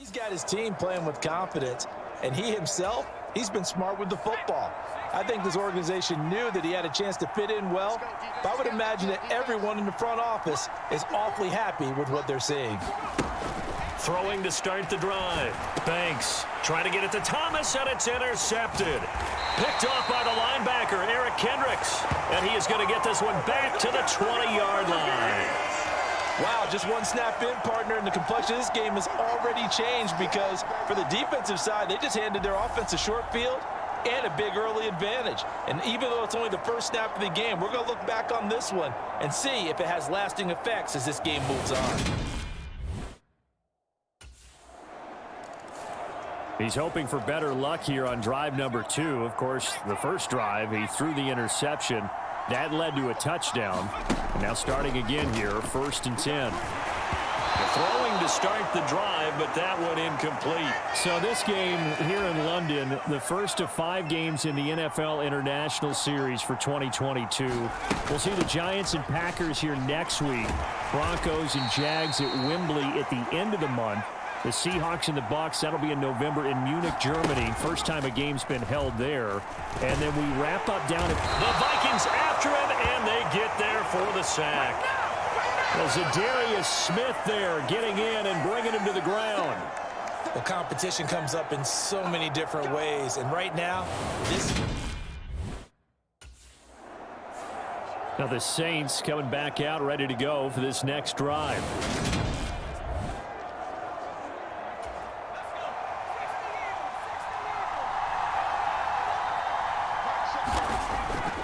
He's got his team playing with confidence, and he himself, he's been smart with the football. I think this organization knew that he had a chance to fit in well, but I would imagine that everyone in the front office is awfully happy with what they're seeing. Throwing to start the drive. Banks trying to get it to Thomas, and it's intercepted. Picked off by the linebacker, Eric Kendricks. And he is going to get this one back to the 20-yard line. Wow, just one snap in, partner, and the complexion of this game has already changed because for the defensive side, they just handed their offense a short field and a big early advantage. And even though it's only the first snap of the game, we're going to look back on this one and see if it has lasting effects as this game moves on. He's hoping for better luck here on drive number 2. Of course, the first drive, he threw the interception. That led to a touchdown. Now starting again here, 1st and 10. Throwing to start the drive, but that one incomplete. So this game here in London, the first of 5 games in the NFL International Series for 2022. We'll see the Giants and Packers here next week. Broncos and Jags at Wembley at the end of the month. The Seahawks and the Bucs, that'll be in November in Munich, Germany. First time a game's been held there. And then we wrap up down at the Vikings after him, and they get there for the sack. Zadarius Smith there getting in and bringing him to the ground. Well, competition comes up in so many different ways, and right now, Now the Saints coming back out, ready to go for this next drive.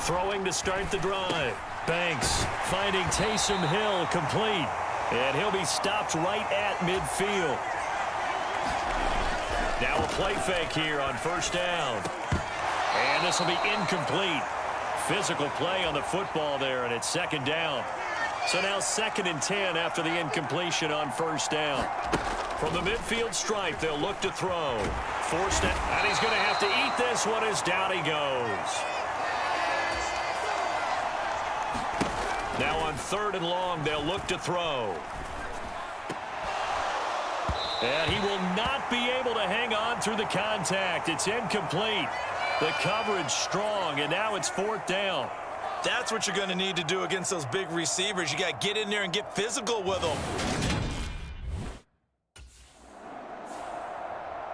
Throwing to start the drive. Banks finding Taysom Hill complete. And he'll be stopped right at midfield. Now a play fake here on 1st down. And this will be incomplete. Physical play on the football there, and it's 2nd down. So now 2nd and 10 after the incompletion on 1st down. From the midfield stripe, they'll look to throw. Forced it, and he's going to have to eat this one as down he goes. Now on 3rd and long, they'll look to throw. And he will not be able to hang on through the contact. It's incomplete. The coverage strong, and now it's 4th down. That's what you're going to need to do against those big receivers. You got to get in there and get physical with them.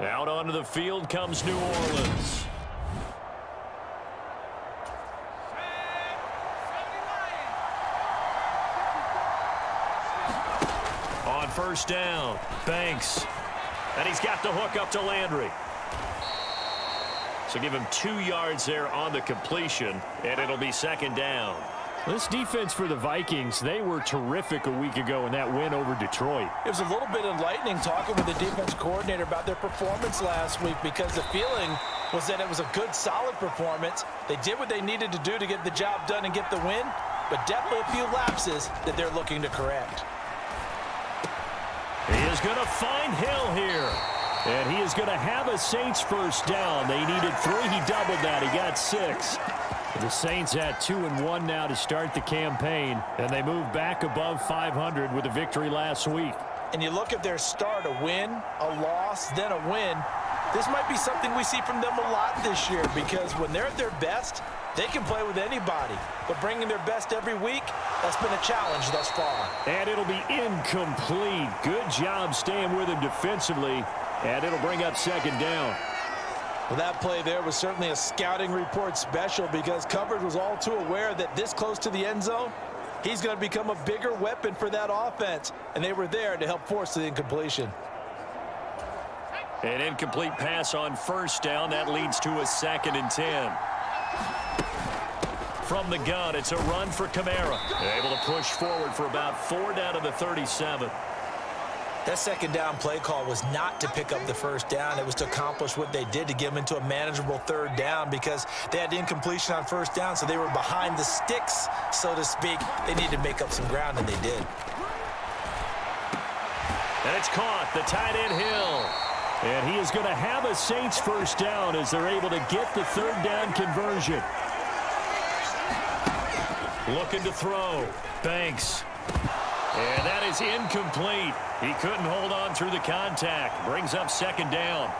Out onto the field comes New Orleans. On 1st down, Banks. And he's got the hook up to Landry. So give him 2 yards there on the completion, and it'll be 2nd down. This defense for the Vikings, they were terrific a week ago in that win over Detroit. It was a little bit enlightening talking with the defense coordinator about their performance last week because the feeling was that it was a good, solid performance. They did what they needed to do to get the job done and get the win, but definitely a few lapses that they're looking to correct. He is going to find Hill here. And he is going to have a Saints 1st down. They needed 3. He doubled that. He got 6. The Saints at 2-1 now to start the campaign. And they move back above 500 with a victory last week. And you look at their start, a win, a loss, then a win. This might be something we see from them a lot this year because when they're at their best, they can play with anybody. But bringing their best every week, that's been a challenge thus far. And it'll be incomplete. Good job staying with him defensively. And it'll bring up 2nd down. Well, that play there was certainly a scouting report special because coverage was all too aware that this close to the end zone, he's going to become a bigger weapon for that offense. And they were there to help force the incompletion. An incomplete pass on 1st down. That leads to a 2nd and 10. From the gun, it's a run for Kamara. Able to push forward for about 4 down to the 37. That 2nd down play call was not to pick up the 1st down. It was to accomplish what they did to get them into a manageable 3rd down because they had incompletion on 1st down, so they were behind the sticks, so to speak. They needed to make up some ground, and they did. And it's caught, the tight end Hill. And he is going to have a Saints 1st down as they're able to get the 3rd down conversion. Looking to throw. Banks. And that is incomplete. He couldn't hold on through the contact. Brings up second down.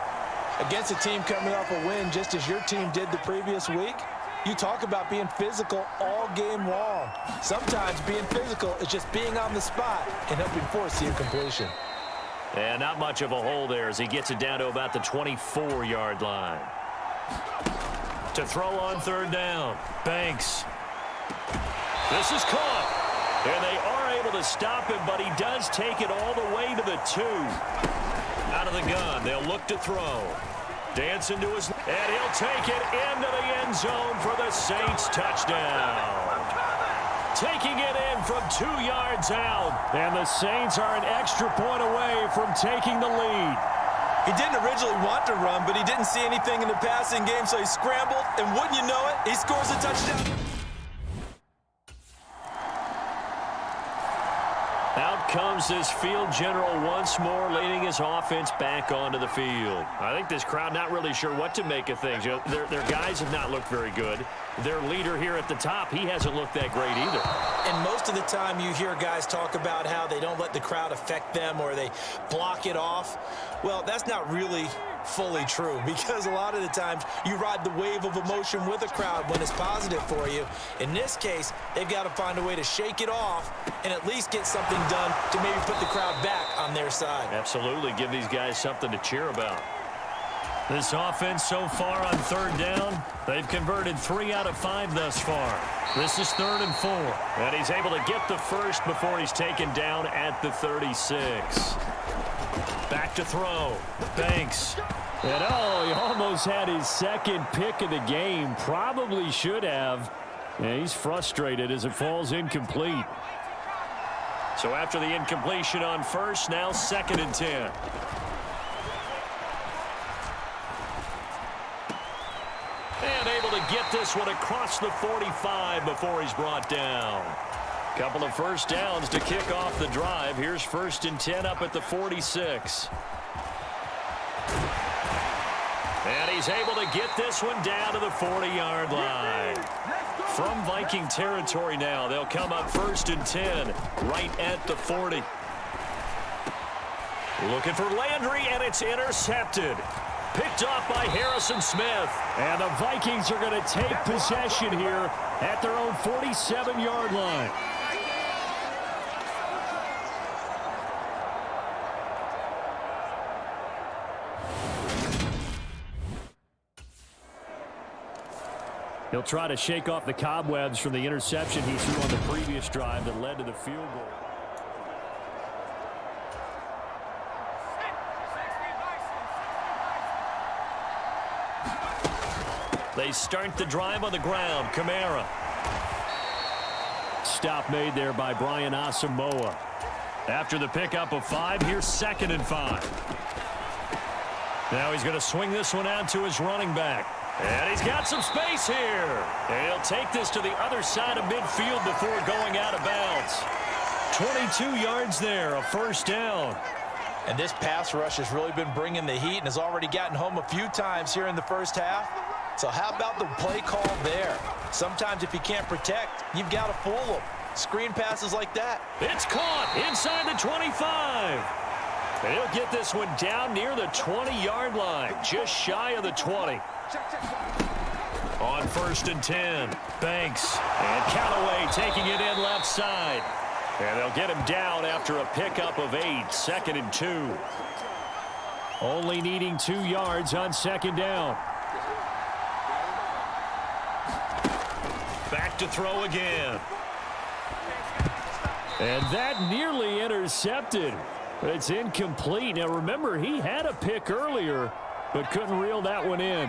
Against a team coming off a win just as your team did the previous week, you talk about being physical all game long. Sometimes being physical is just being on the spot and helping force the incompletion. And not much of a hole there as he gets it down to about the 24-yard line. To throw on third down. Banks. This is caught. And they are able to stop him, but he does take it all the way to the 2. Out of the gun. They'll look to throw. Dancing to his... And he'll take it into the end zone for the Saints touchdown. Taking it in from 2 yards out. And the Saints are an extra point away from taking the lead. He didn't originally want to run, but he didn't see anything in the passing game, so he scrambled, and wouldn't you know it, he scores a touchdown. Out comes this field general once more, leading his offense back onto the field. I think this crowd not really sure what to make of things. You know, their guys have not looked very good. Their leader here at the top, he hasn't looked that great either. And most of the time you hear guys talk about how they don't let the crowd affect them or they block it off. Well, that's not really fully true, because a lot of the times you ride the wave of emotion with a crowd when it's positive for you. In this case, they've got to find a way to shake it off and at least get something done to maybe put the crowd back on their side. Absolutely, give these guys something to cheer about. This offense so far on third down, they've converted 3 out of 5 thus far. This is 3rd and 4. And he's able to get the first before he's taken down at the 36. Back to throw. Banks. And he almost had his second pick of the game. Probably should have. And he's frustrated as it falls incomplete. So after the incompletion on first, now 2nd and 10. And able to get this one across the 45 before he's brought down. Couple of first downs to kick off the drive. Here's 1st and 10 up at the 46. And he's able to get this one down to the 40-yard line. From Viking territory now, they'll come up 1st and 10 right at the 40. Looking for Landry, and it's intercepted. Picked off by Harrison Smith. And the Vikings are going to take possession here at their own 47-yard line. He'll try to shake off the cobwebs from the interception he threw on the previous drive that led to the field goal. They start the drive on the ground. Kamara. Stop made there by Brian Asamoah. After the pickup of 5, here's 2nd and 5. Now he's going to swing this one out to his running back. And he's got some space here. And he'll take this to the other side of midfield before going out of bounds. 22 yards there, a 1st down. And this pass rush has really been bringing the heat and has already gotten home a few times here in the first half. So how about the play call there? Sometimes if you can't protect, you've got to fool them. Screen passes like that. It's caught inside the 25. And he'll get this one down near the 20-yard line, just shy of the 20. On 1st and 10, Banks and Callaway taking it in left side. And they'll get him down after a pickup of 8, 2nd and 2. Only needing 2 yards on 2nd down. Back to throw again. And that nearly intercepted. But it's incomplete. Now remember, he had a pick earlier, but couldn't reel that one in.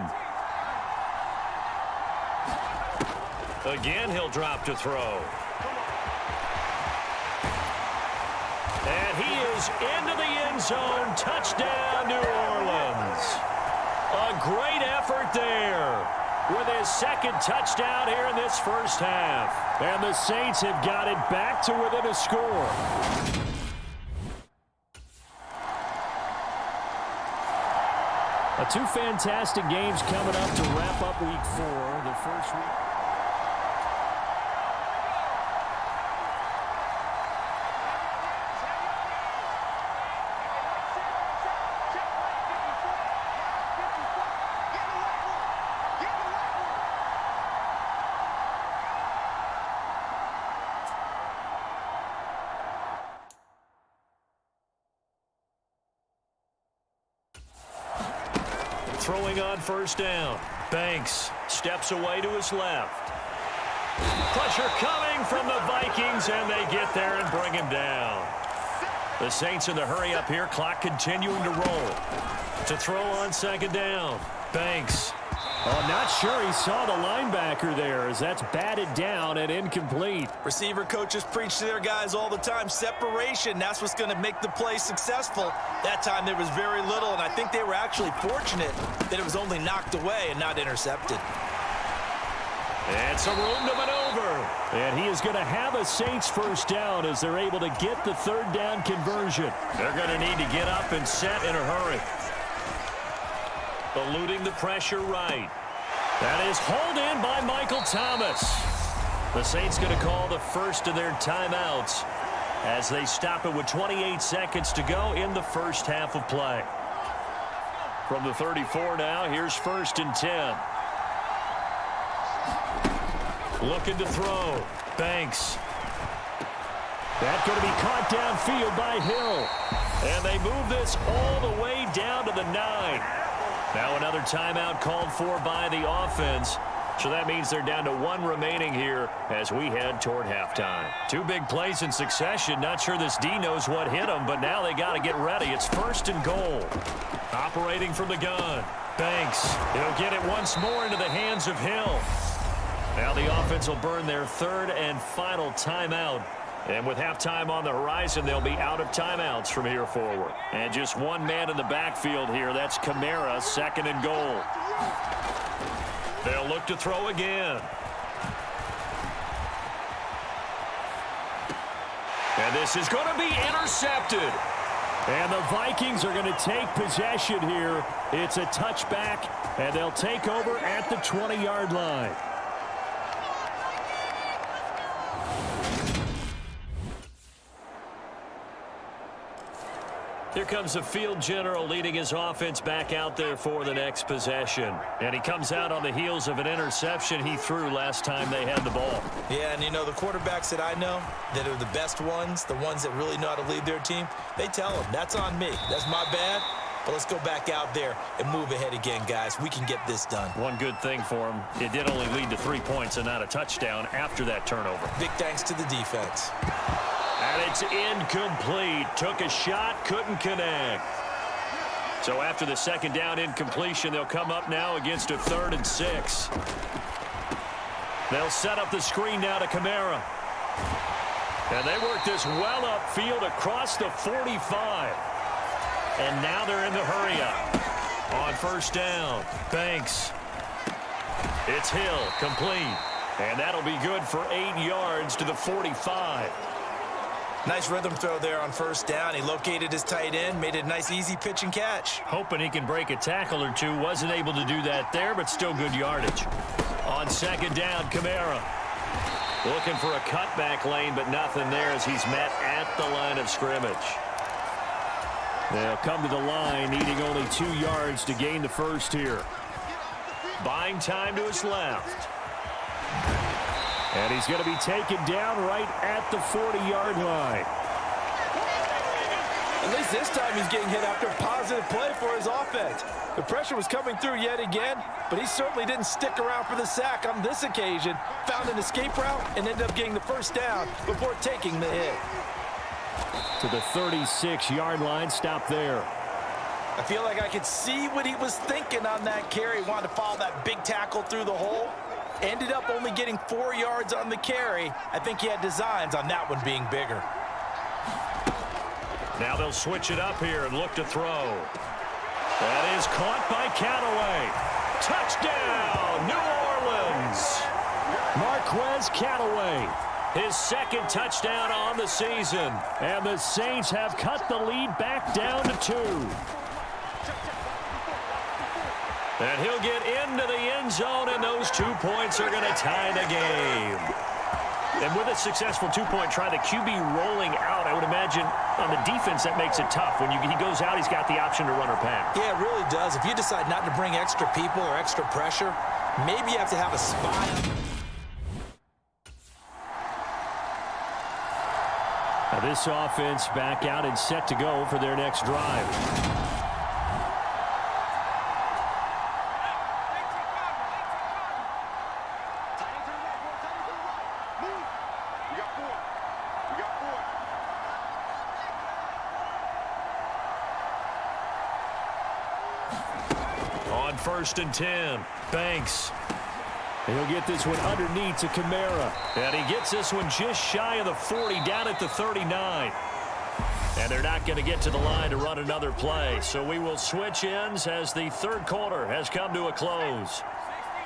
Again, he'll drop to throw. And he is into the end zone. Touchdown, New Orleans. A great effort there with his 2nd touchdown here in this first half. And the Saints have got it back to within a score. Two fantastic games coming up to wrap up week 4. The first week. Throwing on first down. Banks steps away to his left. Pressure coming from the Vikings, and they get there and bring him down. The Saints in the hurry up here. Clock continuing to roll. To throw on second down. Banks. Oh, I'm not sure he saw the linebacker there as that's batted down and incomplete. Receiver coaches preach to their guys all the time. Separation, that's what's going to make the play successful. That time there was very little, and I think they were actually fortunate that it was only knocked away and not intercepted. And some room to maneuver. And he is going to have a Saints first down as they're able to get the third down conversion. They're going to need to get up and set in a hurry. Eluding the pressure right. That is hauled in by Michael Thomas. The Saints going to call the first of their timeouts as they stop it with 28 seconds to go in the first half of play. From the 34 now, here's first and 10. Looking to throw. Banks. That's going to be caught downfield by Hill. And they move this all the way down to the 9. Now another timeout called for by the offense. So that means they're down to 1 remaining here as we head toward halftime. 2 big plays in succession. Not sure this D knows what hit them, but now they got to get ready. It's first and goal. Operating from the gun. Banks. He'll get it once more into the hands of Hill. Now the offense will burn their third and final timeout. And with halftime on the horizon, they'll be out of timeouts from here forward. And just one man in the backfield here. That's Kamara, second and goal. They'll look to throw again. And this is going to be intercepted. And the Vikings are going to take possession here. It's a touchback, and they'll take over at the 20-yard line. Here comes the field general leading his offense back out there for the next possession. And he comes out on the heels of an interception he threw last time they had the ball. Yeah, and you know, the quarterbacks that I know that are the best ones, the ones that really know how to lead their team, they tell them, that's on me. That's my bad. But let's go back out there and move ahead again, guys. We can get this done. One good thing for him, it did only lead to 3 points and not a touchdown after that turnover. Big thanks to the defense. And it's incomplete. Took a shot, couldn't connect. So after the second down incompletion, they'll come up now against a 3rd and 6. They'll set up the screen now to Kamara. And they work this well upfield across the 45. And now they're in the hurry up. On first down, Banks. It's Hill, complete. And that'll be good for 8 yards to the 45. Nice rhythm throw there on first down. He located his tight end, made a nice easy pitch and catch. Hoping he can break a tackle or two. Wasn't able to do that there, but still good yardage. On second down, Kamara. Looking for a cutback lane, but nothing there as he's met at the line of scrimmage. They'll come to the line, needing only 2 yards to gain the first here. Buying time to his left. And he's going to be taken down right at the 40-yard line. At least this time he's getting hit after a positive play for his offense. The pressure was coming through yet again, but he certainly didn't stick around for the sack on this occasion. Found an escape route and ended up getting the first down before taking the hit. To the 36-yard line, stop there. I feel like I could see what he was thinking on that carry. Wanted to follow that big tackle through the hole. Ended up only getting 4 yards on the carry. I think he had designs on that one being bigger. Now they'll switch it up here and look to throw. That is caught by Callaway. Touchdown, New Orleans. Marquez Callaway. His second touchdown on the season. And the Saints have cut the lead back down to 2. And he'll get into the end zone, and those 2 points are going to tie the game. And with a successful 2-point try, the QB rolling out, I would imagine on the defense that makes it tough. When he goes out, he's got the option to run or pass. Yeah, it really does. If you decide not to bring extra people or extra pressure, maybe you have to have a spot. Now this offense back out and set to go for their next drive. on 1st and 10. Banks. He'll get this one underneath to Kamara. And he gets this one just shy of the 40, down at the 39. And they're not going to get to the line to run another play. So we will switch ends as the third quarter has come to a close.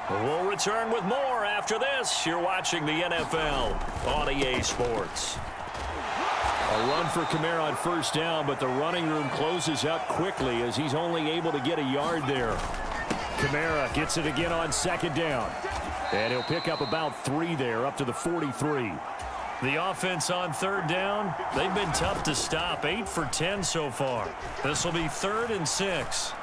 We'll return with more after this. You're watching the NFL on EA Sports. A run for Kamara on 1st down, but the running room closes up quickly as he's only able to get a yard there. Kamara gets it again on 2nd down. And he'll pick up about 3 there, up to the 43. The offense on 3rd down, they've been tough to stop. 8 for 10 so far. This will be 3rd and 6.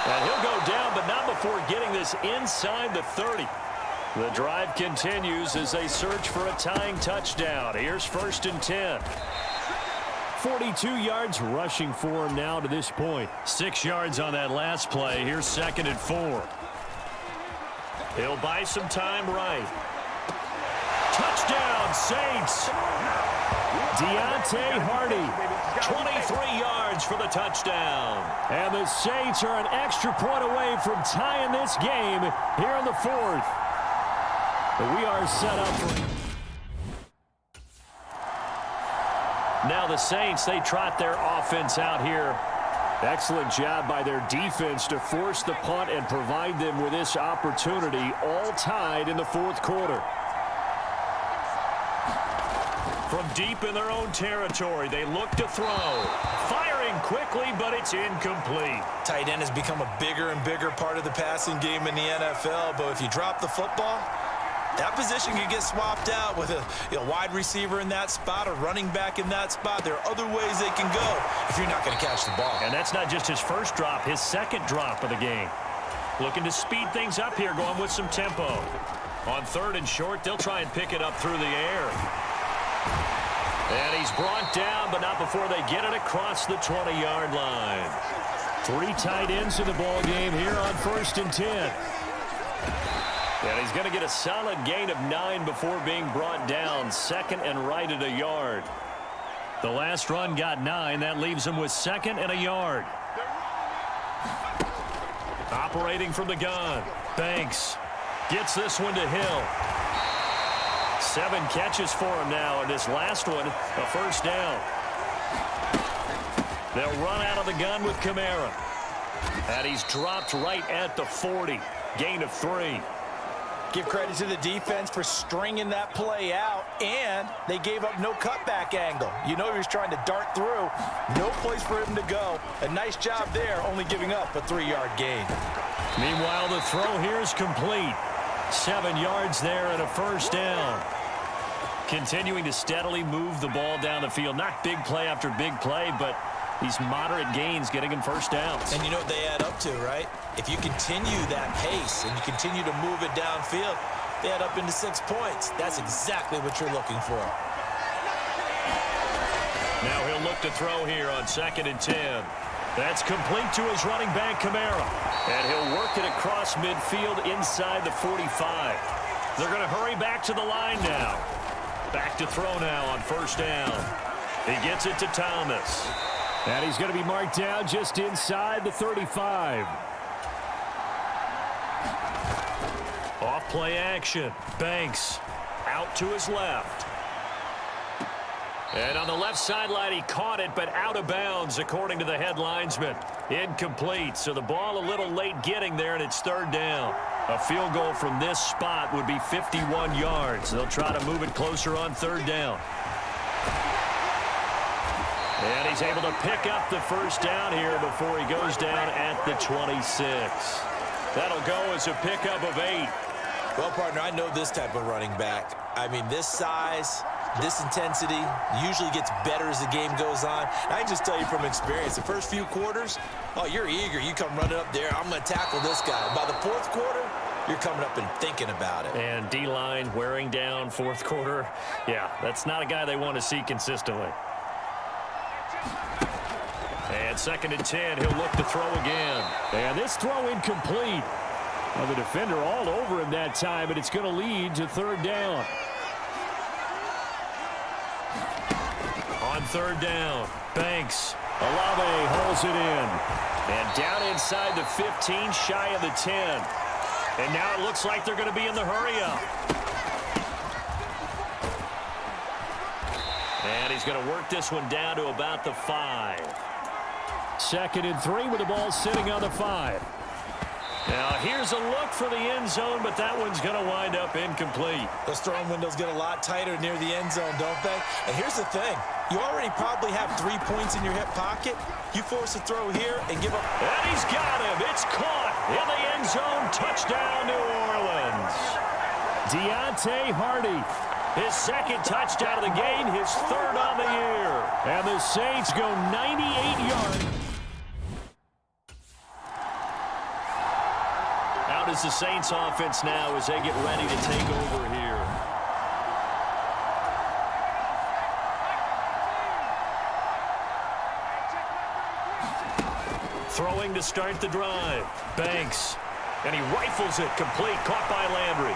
And he'll go down, but not before getting this inside the 30. The drive continues as they search for a tying touchdown. Here's 1st and 10. 42 yards rushing for him now to this point. 6 yards on that last play. Here's 2nd and 4. He'll buy some time right. Touchdown, Saints. Deontay Hardy. 23 yards for the touchdown. And the Saints are an extra point away from tying this game here in the 4th. But we are set up for... Now the Saints, they trot their offense out here. Excellent job by their defense to force the punt and provide them with this opportunity, all tied in the 4th quarter. From deep in their own territory, they look to throw. Firing quickly, but it's incomplete. Tight end has become a bigger and bigger part of the passing game in the NFL, but if you drop the football, that position can get swapped out with a wide receiver in that spot, a running back in that spot. There are other ways they can go if you're not going to catch the ball. And that's not just his first drop, his second drop of the game. Looking to speed things up here, going with some tempo. On 3rd and short, they'll try and pick it up through the air. And he's brought down, but not before they get it across the 20-yard line. 3 tight ends in the ball game here on 1st and 10. And he's going to get a solid gain of 9 before being brought down. 2nd and right at a yard. The last run got 9. That leaves him with 2nd and a yard. Operating from the gun. Banks gets this one to Hill. 7 catches for him now, and this last one, a 1st down. They'll run out of the gun with Kamara. And he's dropped right at the 40. Gain of 3. Give credit to the defense for stringing that play out, and they gave up no cutback angle. You know he was trying to dart through. No place for him to go. A nice job there, only giving up a 3-yard gain. Meanwhile, the throw here is complete. 7 yards there and a 1st down. Continuing to steadily move the ball down the field. Not big play after big play, but these moderate gains getting him 1st downs. And you know what they add up to, right? If you continue that pace and you continue to move it downfield, they add up into 6 points. That's exactly what you're looking for. Now he'll look to throw here on 2nd and 10. That's complete to his running back, Kamara. And he'll work it across midfield inside the 45. They're going to hurry back to the line now. Back to throw now on 1st down. He gets it to Thomas. And he's going to be marked down just inside the 35. Off play action. Banks out to his left. And on the left sideline, he caught it, but out of bounds, according to the head linesman. Incomplete, so the ball a little late getting there, and it's 3rd down. A field goal from this spot would be 51 yards. They'll try to move it closer on 3rd down. And he's able to pick up the 1st down here before he goes down at the 26. That'll go as a pickup of 8. Well, partner, I know this type of running back. I mean, this size, this intensity usually gets better as the game goes on. And I just tell you from experience, the first few quarters, oh, you're eager. You come running up there. I'm going to tackle this guy. By the 4th quarter, you're coming up and thinking about it. And D-line wearing down 4th quarter. Yeah, that's not a guy they want to see consistently. And 2nd and 10, he'll look to throw again. And this throw incomplete. Well, the defender all over him that time, but it's going to lead to 3rd down. On 3rd down, Banks Olave holds it in. And down inside the 15, shy of the 10. And now it looks like they're going to be in the hurry-up. And he's going to work this one down to about the 5. 2nd and 3 with the ball sitting on the 5. Now here's a look for the end zone, but that one's going to wind up incomplete. Those throwing windows get a lot tighter near the end zone, don't they? And here's the thing. You already probably have 3 points in your hip pocket. You force a throw here and give up. And he's got him. It's caught in the end zone. Touchdown, New Orleans. Deontay Hardy. His 2nd touchdown of the game, his 3rd on the year. And the Saints go 98 yards. Out is the Saints offense now as they get ready to take over here. Throwing to start the drive. Banks. And he rifles it complete. Caught by Landry.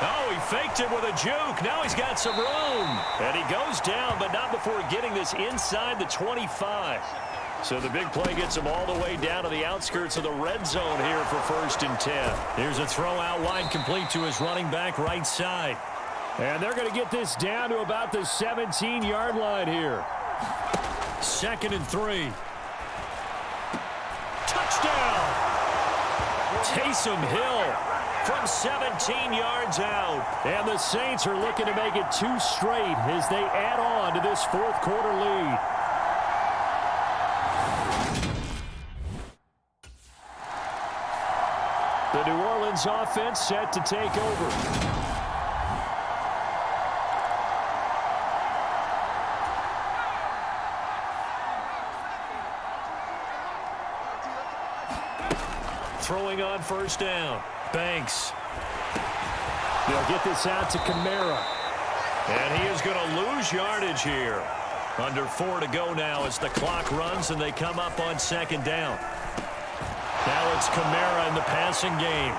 Oh, he faked it with a juke. Now he's got some room. And he goes down, but not before getting this inside the 25. So the big play gets him all the way down to the outskirts of the red zone here for 1st and 10. Here's a throw out wide complete to his running back right side. And they're going to get this down to about the 17-yard line here. 2nd and 3. Touchdown! Taysom Hill from 17 yards out. And the Saints are looking to make it 2 straight as they add on to this 4th quarter lead. The New Orleans offense set to take over. Throwing on 1st down. Banks. They'll get this out to Kamara. And he is going to lose yardage here. Under 4 to go now as the clock runs and they come up on 2nd down. Now it's Kamara in the passing game.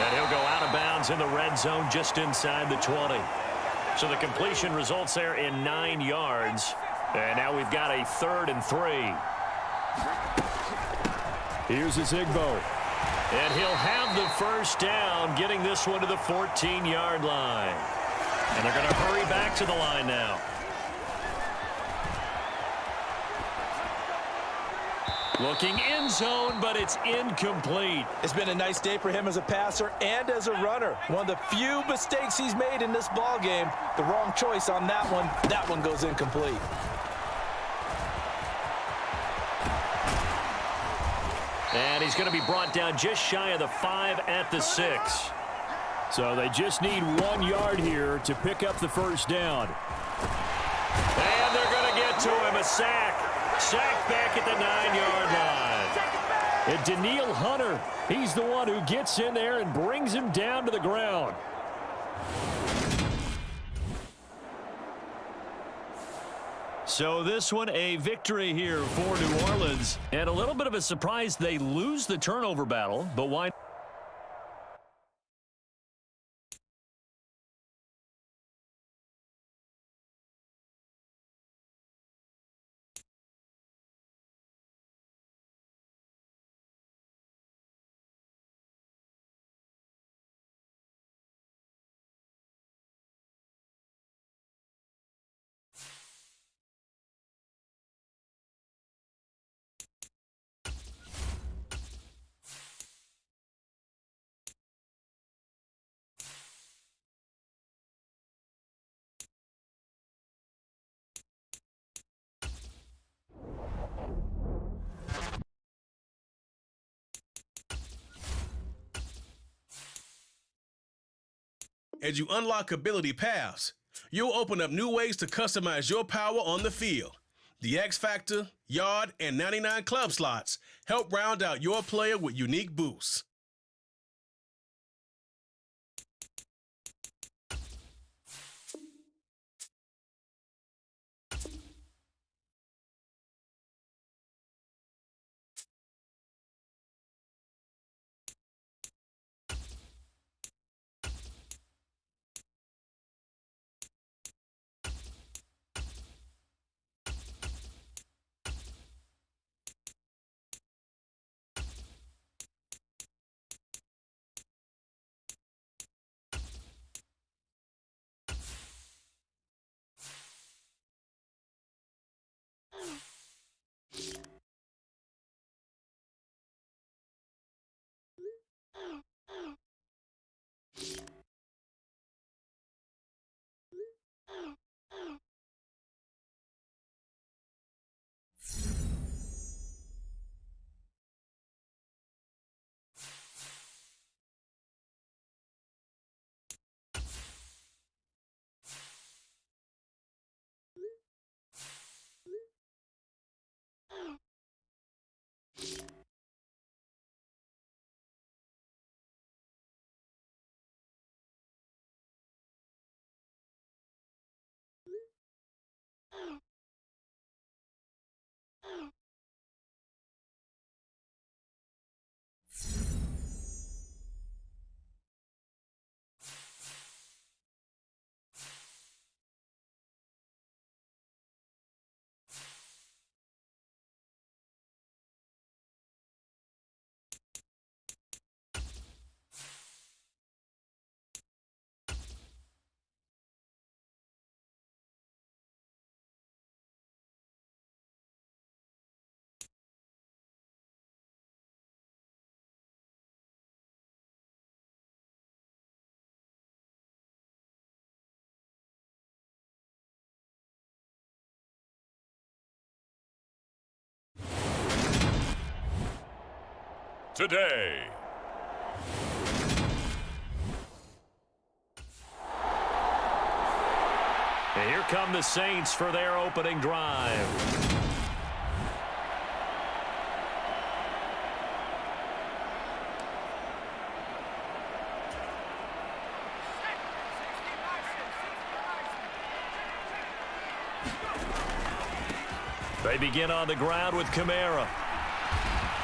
And he'll go out of bounds in the red zone just inside the 20. So the completion results there in 9 yards. And now we've got a 3rd and 3. Here's Zigbo. And he'll have the 1st down, getting this one to the 14-yard line. And they're going to hurry back to the line now. Looking end zone, but it's incomplete. It's been a nice day for him as a passer and as a runner. One of the few mistakes he's made in this ball game. The wrong choice on that one. That one goes incomplete. And he's going to be brought down just shy of the 5 at the 6. So they just need 1 yard here to pick up the 1st down. And they're going to get to him. A sack. Sack back at the 9-yard line. And Danielle Hunter, he's the one who gets in there and brings him down to the ground. So this one, a victory here for New Orleans. And a little bit of a surprise, they lose the turnover battle, but why? As you unlock ability paths, you'll open up new ways to customize your power on the field. The X Factor, Yard, and 99 Club slots help round out your player with unique boosts. today. And here come the Saints for their opening drive. They begin on the ground with Kamara.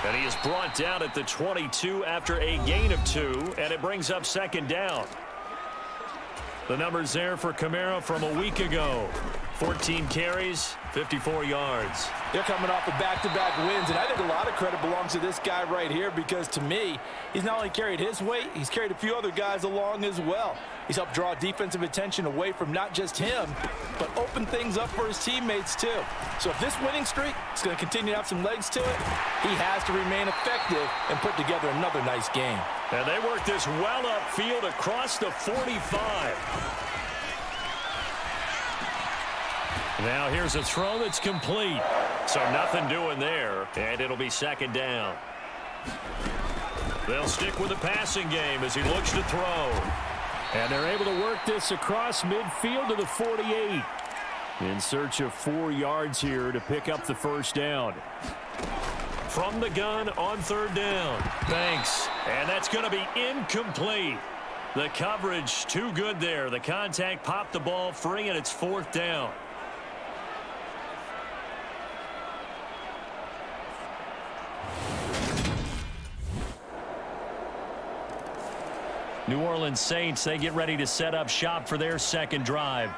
And he is brought down at the 22 after a gain of 2, and it brings up second down. The numbers there for Kamara from a week ago. 14 carries, 54 yards. They're coming off of back-to-back wins, and I think a lot of credit belongs to this guy right here because, to me, he's not only carried his weight, he's carried a few other guys along as well. He's helped draw defensive attention away from not just him, but open things up for his teammates, too. So if this winning streak is going to continue to have some legs to it, he has to remain effective and put together another nice game. And they work this well upfield across the 45. Now here's a throw that's complete. So nothing doing there, and it'll be second down. They'll stick with the passing game as he looks to throw. And they're able to work this across midfield to the 48. In search of 4 yards here to pick up the first down. From the gun on third down. Banks. And that's going to be incomplete. The coverage too good there. The contact popped the ball free, and it's fourth down. New Orleans Saints, they get ready to set up shop for their second drive.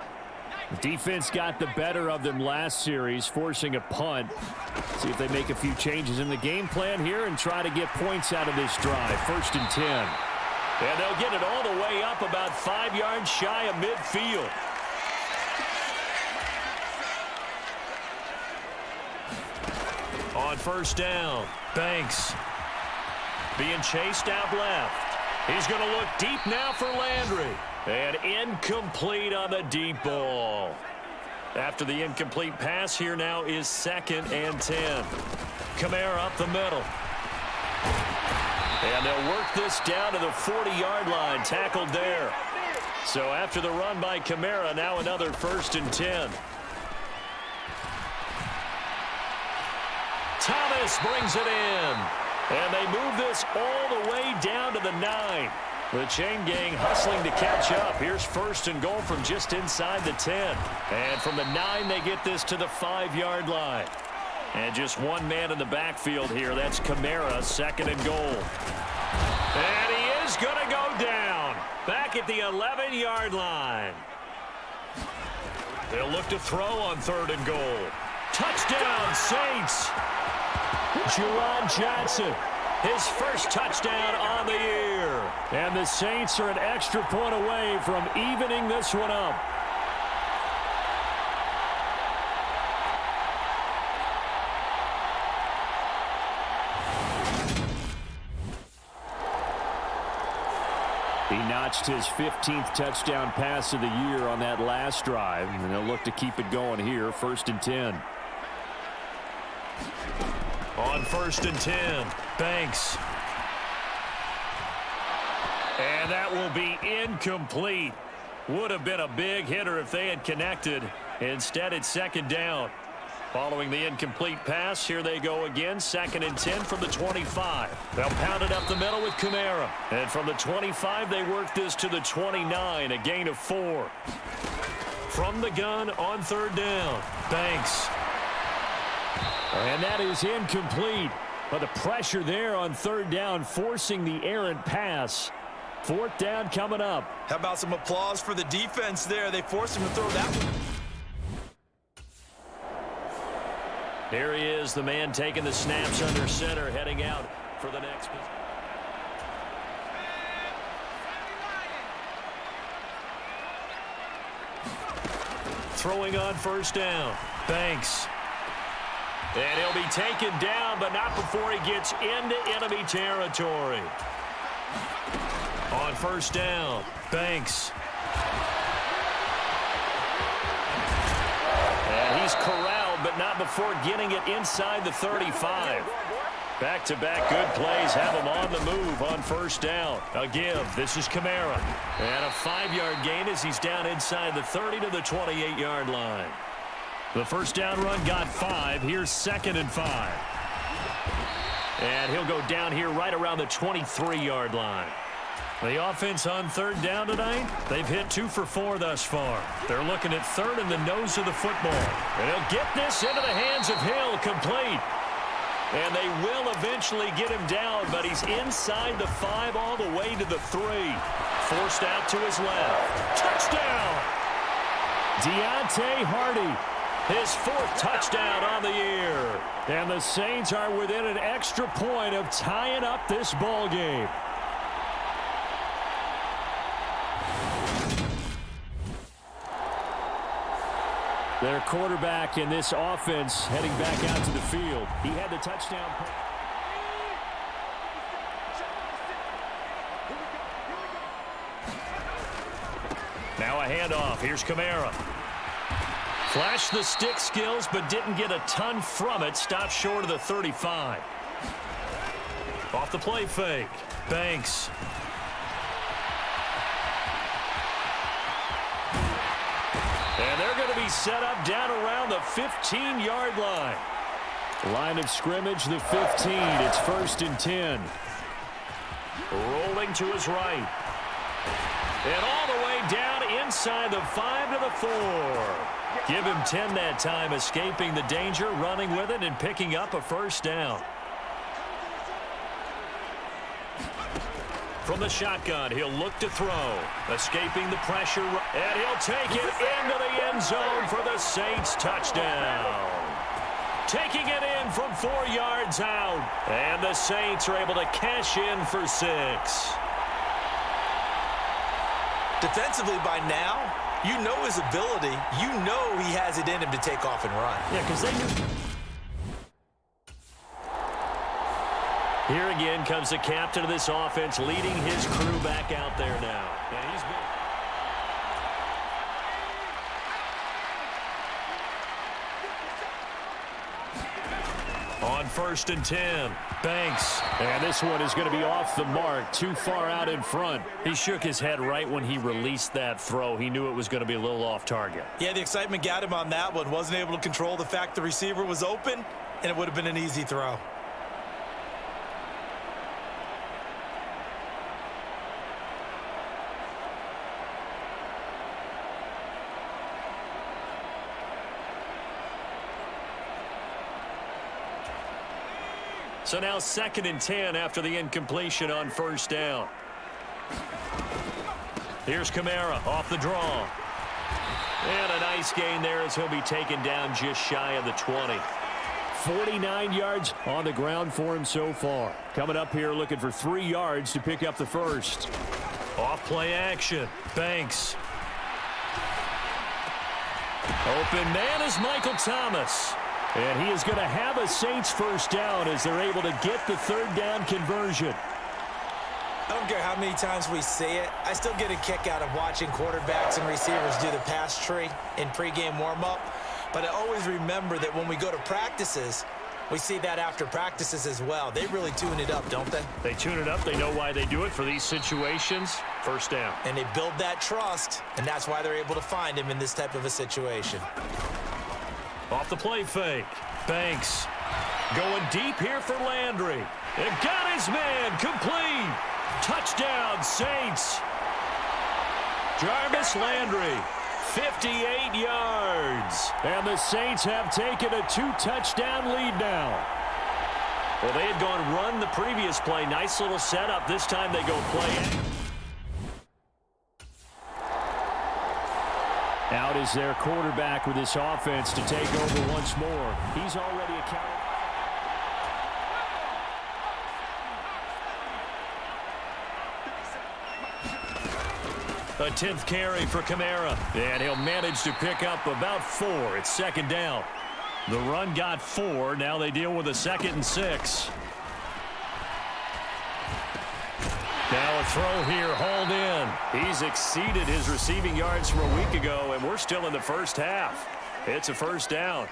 The defense got the better of them last series, forcing a punt. See if they make a few changes in the game plan here and try to get points out of this drive. 1st and 10. And they'll get it all the way up about 5 yards shy of midfield. On first down, Banks being chased out left. He's going to look deep now for Landry. And incomplete on the deep ball. After the incomplete pass, here now is 2nd and 10. Kamara up the middle. And they'll work this down to the 40-yard line, tackled there. So after the run by Kamara, now another 1st and 10. Thomas brings it in. And they move this all the way down to the 9. The chain gang hustling to catch up. Here's 1st and goal from just inside the 10. And from the 9, they get this to the 5-yard line. And just one man in the backfield here. That's Kamara, 2nd and goal. And he is going to go down. Back at the 11-yard line. They'll look to throw on 3rd and goal. Touchdown, Saints. Juwan Johnson, his first touchdown on the year. And the Saints are an extra point away from evening this one up. He notched his 15th touchdown pass of the year on that last drive, and they'll look to keep it going here. 1st and 10. On 1st and 10, Banks. And that will be incomplete. Would have been a big hitter if they had connected. Instead, it's 2nd down. Following the incomplete pass, here they go again. 2nd and 10 from the 25. They'll pound it up the middle with Kamara. And from the 25, they work this to the 29, a gain of 4. From the gun on 3rd down, Banks. And that is incomplete. But the pressure there on 3rd down, forcing the errant pass. 4th down coming up. How about some applause for the defense there? They forced him to throw that one. Here he is, the man taking the snaps under center, heading out for the next. Throwing on 1st down, Banks. And he'll be taken down, but not before he gets into enemy territory. On 1st down, Banks. And he's corralled, but not before getting it inside the 35. Back-to-back good plays have him on the move on first down. A give. This is Kamara. And a 5-yard gain as he's down inside the 30 to the 28-yard line. The first down run got 5. Here's 2nd and 5. And he'll go down here right around the 23-yard line. The offense on 3rd down tonight, they've hit 2 for 4 thus far. They're looking at 3rd in the nose of the football. And he'll get this into the hands of Hill, complete. And they will eventually get him down, but he's inside the 5 all the way to the 3. Forced out to his left. Touchdown! Deontay Hardy. His 4th touchdown on the year. And the Saints are within an extra point of tying up this ball game. Their quarterback in this offense heading back out to the field. He had the touchdown. Now a handoff. Here's Kamara. Flashed the stick skills, but didn't get a ton from it. Stopped short of the 35. Off the play fake. Banks. And they're going to be set up down around the 15-yard line. Line of scrimmage, the 15. It's 1st and 10. Rolling to his right. And all the way down inside the 5 to the 4. Give him 10 that time, escaping the danger, running with it, and picking up a first down. From the shotgun, he'll look to throw. Escaping the pressure, and he'll take it into the end zone for the Saints touchdown. Taking it in from 4 yards out. And the Saints are able to cash in for 6. Defensively by now, you know his ability. You know he has it in him to take off and run. Yeah, because they knew. Here again comes the captain of this offense, leading his crew back out there now. And he's been... On 1st and 10, Banks. And this one is going to be off the mark, too far out in front. He shook his head right when he released that throw. He knew it was going to be a little off target. Yeah, the excitement got him on that one. Wasn't able to control the fact the receiver was open, and it would have been an easy throw. So now 2nd and 10 after the incompletion on 1st down. Here's Kamara off the draw. And a nice gain there as he'll be taken down just shy of the 20. 49 yards on the ground for him so far. Coming up here looking for 3 yards to pick up the first. Off play action. Banks. Open man is Michael Thomas. And he is going to have a Saints first down as they're able to get the 3rd down conversion. I don't care how many times we see it. I still get a kick out of watching quarterbacks and receivers do the pass tree in pregame warm-up. But I always remember that when we go to practices, we see that after practices as well. They really tune it up, don't they? They tune it up. They know why they do it for these situations. First down. And they build that trust, and that's why they're able to find him in this type of a situation. Off the play fake. Banks going deep here for Landry. And got his man complete. Touchdown, Saints. Jarvis Landry, 58 yards. And the Saints have taken a 2-touchdown lead now. Well, they had gone run the previous play. Nice little setup. This time they go play. Out is their quarterback with this offense to take over once more. He's already accounted. A 10th carry for Kamara. And he'll manage to pick up about 4. It's 2nd down. The run got 4. Now they deal with a 2nd and 6. Now a throw here, hauled in. He's exceeded his receiving yards from a week ago, and we're still in the first half. It's a first down.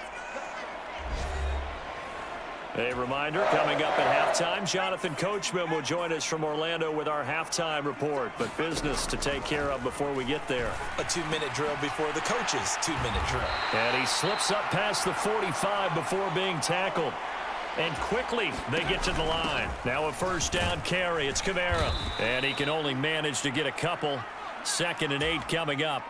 A reminder, coming up at halftime, Jonathan Coachman will join us from Orlando with our halftime report. But business to take care of before we get there. A 2-minute drill before the coach's 2-minute drill. And he slips up past the 45 before being tackled. And quickly, they get to the line. Now a first down carry. It's Kamara. And he can only manage to get a couple. 2nd and 8 coming up.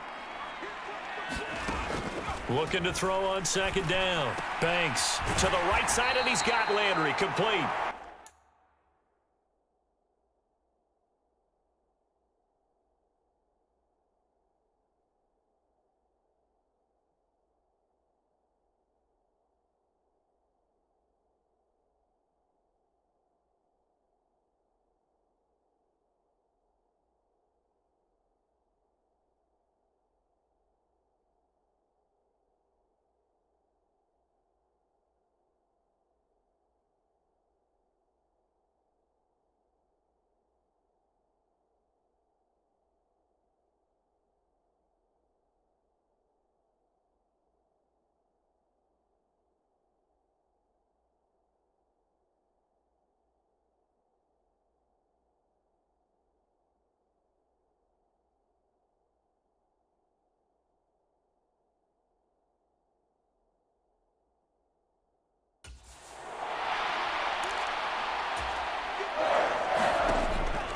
Looking to throw on 2nd down. Banks to the right side, and he's got Landry complete.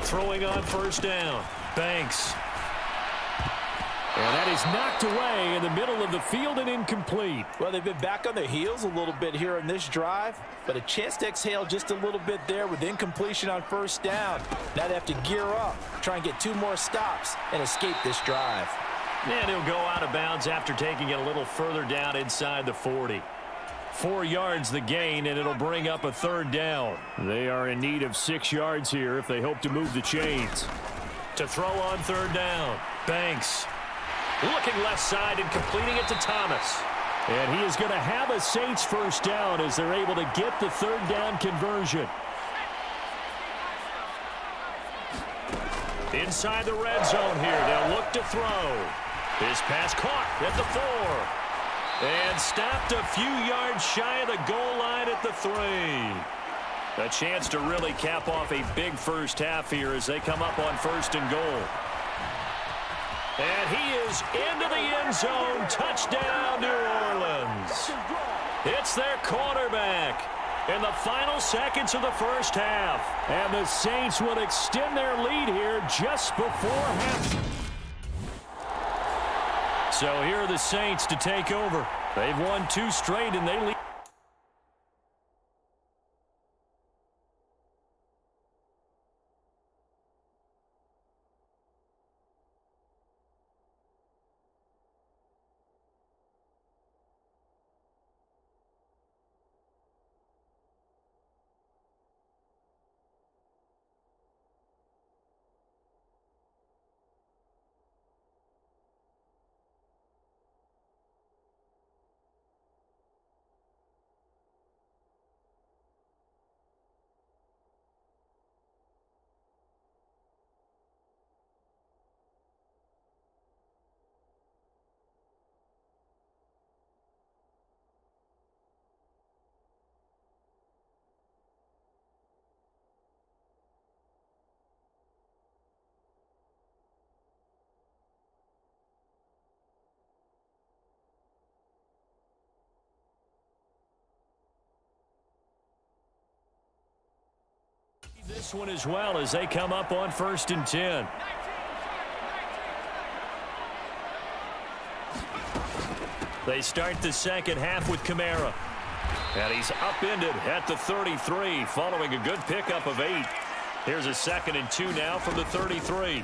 Throwing on first down. Banks. And that is knocked away in the middle of the field and incomplete. Well, they've been back on their heels a little bit here in this drive, but a chance to exhale just a little bit there with incompletion on first down. Now they have to gear up, try and get 2 more stops, and escape this drive. And he'll go out of bounds after taking it a little further down inside the 40. 4 yards the gain, and it'll bring up a 3rd down. They are in need of 6 yards here if they hope to move the chains. To throw on 3rd down. Banks. Looking left side and completing it to Thomas. And he is going to have a Saints first down as they're able to get the 3rd down conversion. Inside the red zone here. They'll look to throw. His pass caught at the 4. And stopped a few yards shy of the goal line at the 3. A chance to really cap off a big first half here as they come up on 1st and goal. And he is into the end zone. Touchdown, New Orleans. It's their quarterback in the final seconds of the first half. And the Saints will extend their lead here just before half. So here are the Saints to take over. They've won 2 straight, and they lead. This one as well as they come up on 1st and 10. They start the second half with Kamara. And he's upended at the 33 following a good pickup of 8. Here's a 2nd and 2 now from the 33.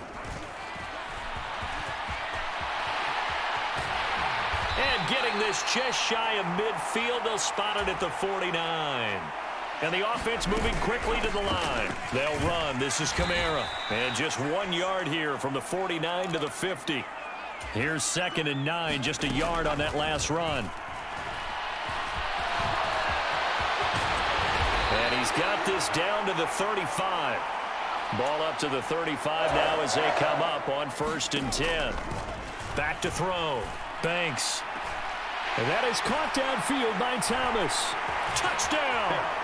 And getting this just shy of midfield, they'll spot it at the 49. And the offense moving quickly to the line. They'll run. This is Kamara. And just 1 yard here from the 49 to the 50. Here's 2nd and 9, just a yard on that last run. And he's got this down to the 35. Ball up to the 35 now as they come up on 1st and 10. Back to throw. Banks. And that is caught downfield by Thomas. Touchdown!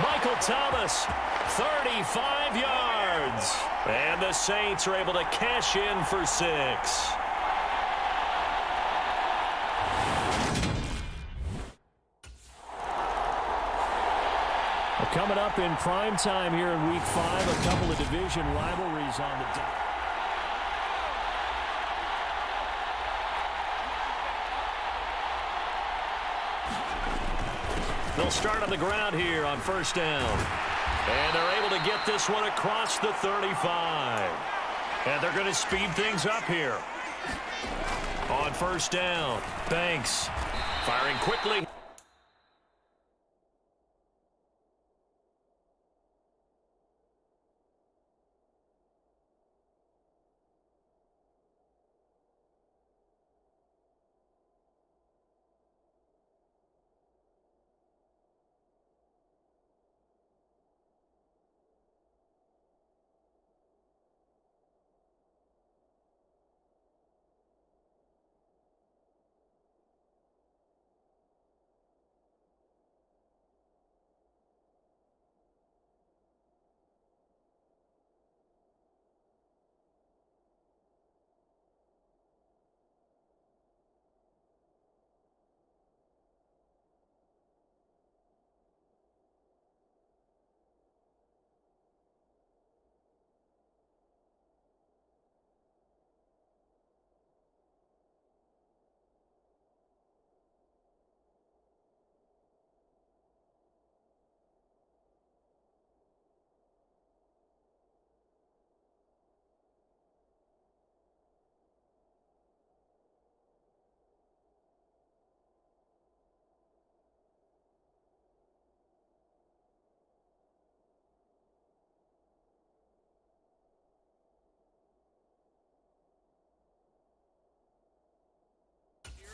Michael Thomas, 35 yards. And the Saints are able to cash in for 6. Coming up in prime time here in Week 5, a couple of division rivalries on the deck. They'll start on the ground here on first down. And they're able to get this one across the 35. And they're going to speed things up here. On first down, Banks firing quickly.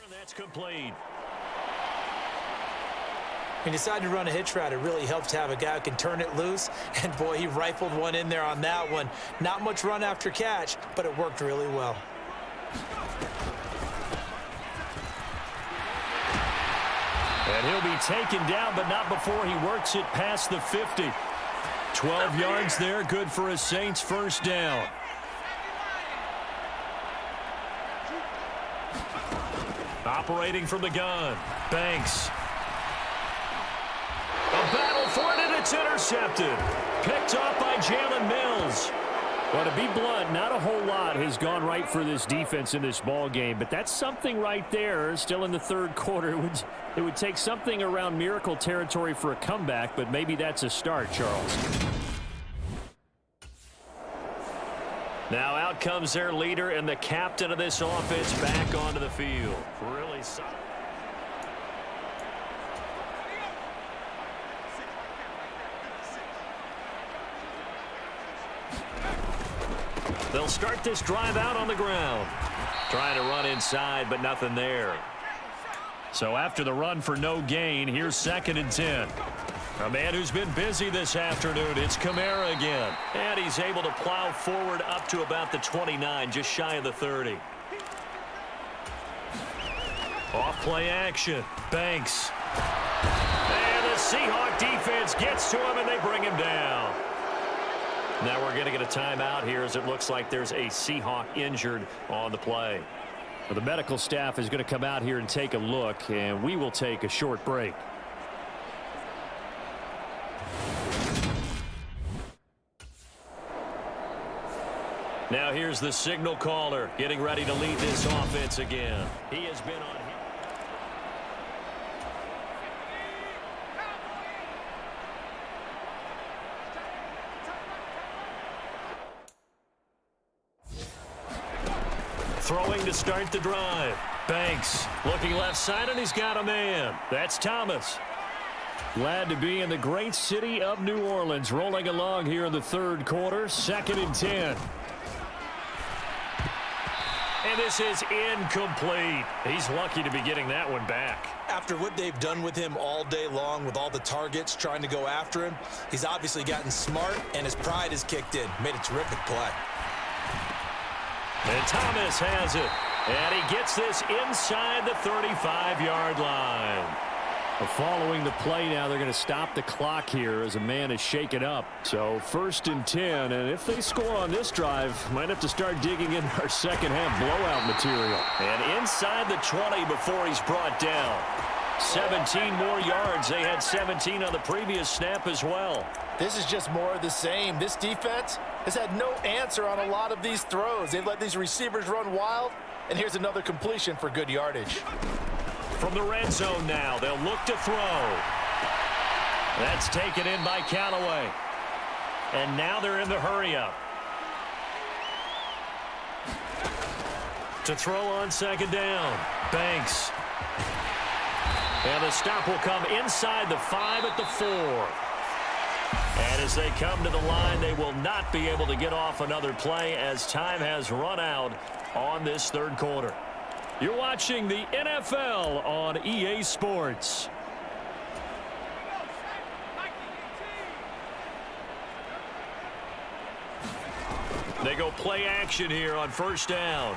And that's complete. He decided to run a hitch route. It really helps to have a guy who can turn it loose. And, boy, he rifled one in there on that one. Not much run after catch, but it worked really well. And he'll be taken down, but not before he works it past the 50. 12 yards there, good for a Saints first down. Operating from the gun, Banks. A battle for it, and it's intercepted. Picked off by Jalen Mills. Well, to be blunt, not a whole lot has gone right for this defense in this ball game, but that's something right there. Still in the third quarter, it would take something around miracle territory for a comeback, but maybe that's a start, Charles. Now out comes their leader and the captain of this offense back onto the field. Really solid. They'll start this drive out on the ground. Trying to run inside, but nothing there. So after the run for no gain, here's 2nd and 10. A man who's been busy this afternoon, it's Kamara again. And he's able to plow forward up to about the 29, just shy of the 30. Off play action, Banks. And the Seahawk defense gets to him and they bring him down. Now we're going to get a timeout here as it looks like there's a Seahawk injured on the play. Well, the medical staff is going to come out here and take a look, and we will take a short break. Now here's the signal caller getting ready to lead this offense again. He has been on. Throwing to start the drive. Banks looking left side, and he's got a man. That's Thomas. Glad to be in the great city of New Orleans. Rolling along here in the third quarter. 2nd and 10. And this is incomplete. He's lucky to be getting that one back. After what they've done with him all day long with all the targets trying to go after him, he's obviously gotten smart, and his pride has kicked in. Made a terrific play. And Thomas has it. And he gets this inside the 35-yard line. Following the play now, they're going to stop the clock here as a man is shaken up. So 1st and 10, and if they score on this drive, might have to start digging in our second half blowout material. And inside the 20 before he's brought down. 17 more yards. They had 17 on the previous snap as well. This is just more of the same. This defense has had no answer on a lot of these throws. They've let these receivers run wild, and here's another completion for good yardage. From the red zone now, they'll look to throw. That's taken in by Callaway. And now they're in the hurry-up. To throw on 2nd down, Banks. And the stop will come inside the 5 at the 4. And as they come to the line, they will not be able to get off another play as time has run out on this 3rd quarter. You're watching the NFL on EA Sports. They go play action here on 1st down.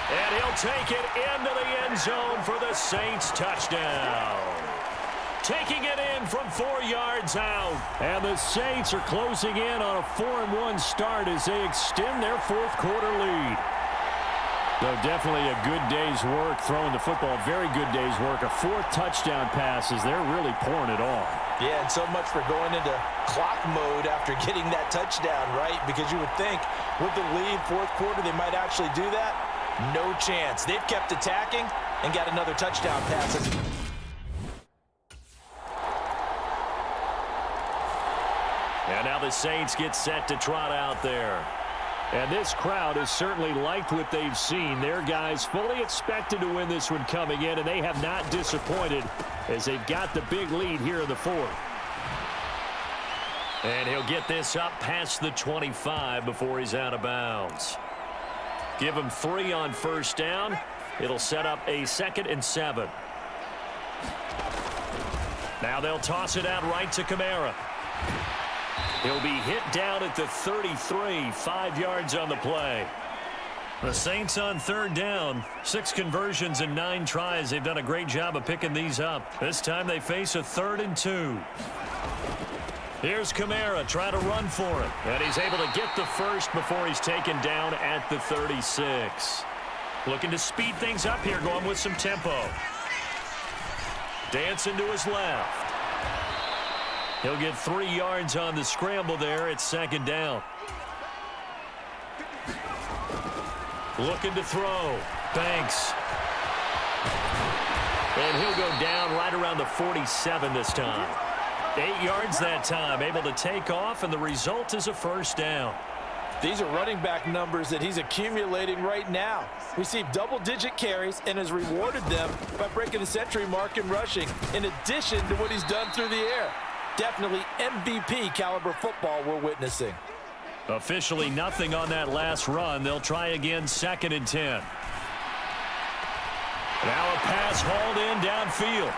And he'll take it into the end zone for the Saints touchdown. Taking it in from 4 yards out. And the Saints are closing in on a 4-1 start as they extend their 4th quarter lead. So definitely a good day's work throwing the football. Very good day's work. A 4th touchdown pass as they're really pouring it on. Yeah, and so much for going into clock mode after getting that touchdown, right? Because you would think with the lead 4th quarter they might actually do that. No chance. They've kept attacking and got another touchdown pass. And now the Saints get set to trot out there. And this crowd has certainly liked what they've seen. Their guys fully expected to win this one coming in, and they have not disappointed as they've got the big lead here in the 4th. And he'll get this up past the 25 before he's out of bounds. Give him 3 on 1st down. It'll set up a 2nd and 7. Now they'll toss it out right to Kamara. He'll be hit down at the 33, 5 yards on the play. The Saints on 3rd down, 6 conversions and 9 tries. They've done a great job of picking these up. This time they face a 3rd and 2. Here's Kamara trying to run for it. And he's able to get the 1st before he's taken down at the 36. Looking to speed things up here, going with some tempo. Dancing to his left. He'll get 3 yards on the scramble there at 2nd down. Looking to throw. Banks. And he'll go down right around the 47 this time. 8 yards that time, able to take off, and the result is a 1st down. These are running back numbers that he's accumulating right now. Received double-digit carries and has rewarded them by breaking the century mark in rushing, in addition to what he's done through the air. Definitely MVP caliber football we're witnessing. Officially nothing on that last run. They'll try again 2nd and 10. Now a pass hauled in downfield.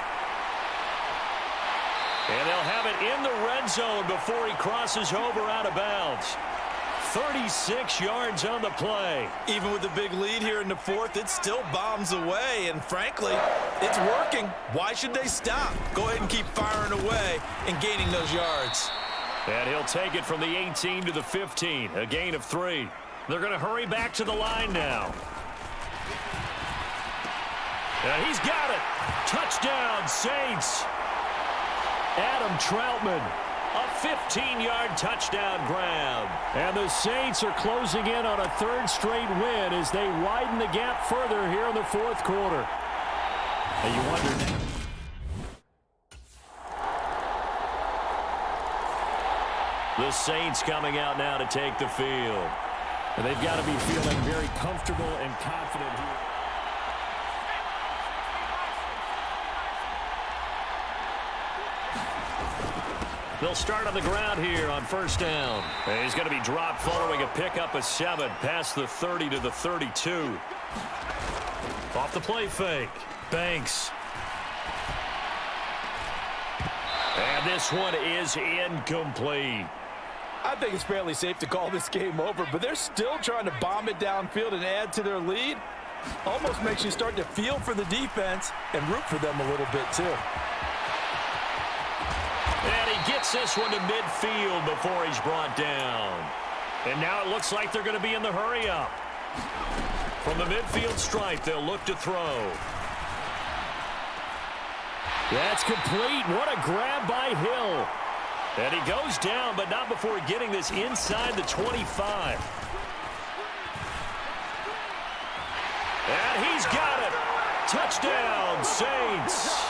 And they'll have it in the red zone before he crosses over out of bounds. 36 yards on the play. Even with the big lead here in the 4th, it still bombs away. And frankly, it's working. Why should they stop? Go ahead and keep firing away and gaining those yards. And he'll take it from the 18 to the 15. A gain of 3. They're going to hurry back to the line now. And he's got it. Touchdown, Saints. Adam Troutman. A 15-yard touchdown grab. And the Saints are closing in on a 3rd straight win as they widen the gap further here in the 4th quarter. And you wonder... The Saints coming out now to take the field. And they've got to be feeling very comfortable and confident here. They'll start on the ground here on 1st down. And he's going to be dropped following a pickup of 7 past the 30 to the 32. Off the play fake. Banks. And this one is incomplete. I think it's fairly safe to call this game over, but they're still trying to bomb it downfield and add to their lead. Almost makes you start to feel for the defense and root for them a little bit too. And he gets this one to midfield before he's brought down. And now it looks like they're going to be in the hurry-up. From the midfield stripe, they'll look to throw. That's complete. What a grab by Hill. And he goes down, but not before getting this inside the 25. And he's got it. Touchdown, Saints.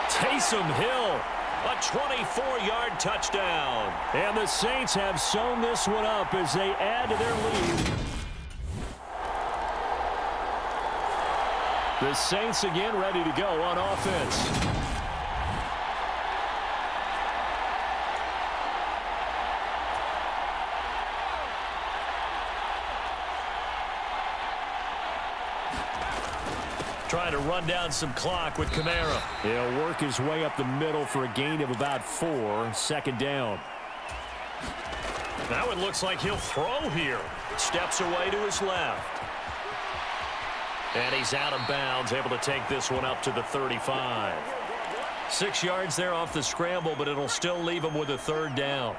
Taysom Hill, a 24-yard touchdown. And the Saints have sewn this one up as they add to their lead. The Saints again ready to go on offense. Trying to run down some clock with Kamara. He'll work his way up the middle for a gain of about 4. Second down. Now it looks like he'll throw here. Steps away to his left. And he's out of bounds, able to take this one up to the 35. 6 yards there off the scramble, but it'll still leave him with a third down.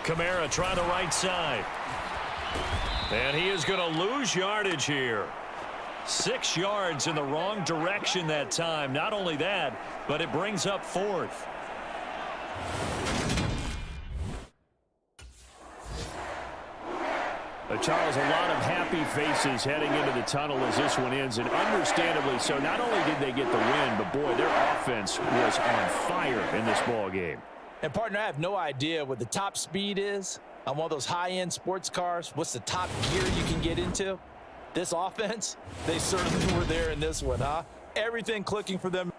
Kamara trying the right side. And he is going to lose yardage here. 6 yards in the wrong direction that time. Not only that, but it brings up fourth. Charles, a lot of happy faces heading into the tunnel as this one ends, and understandably so. Not only did they get the win, but boy, their offense was on fire in this ball game. And partner, I have no idea what the top speed is on one of those high-end sports cars. What's the top gear you can get into? This offense, they certainly were there in this one, huh? Everything clicking for them.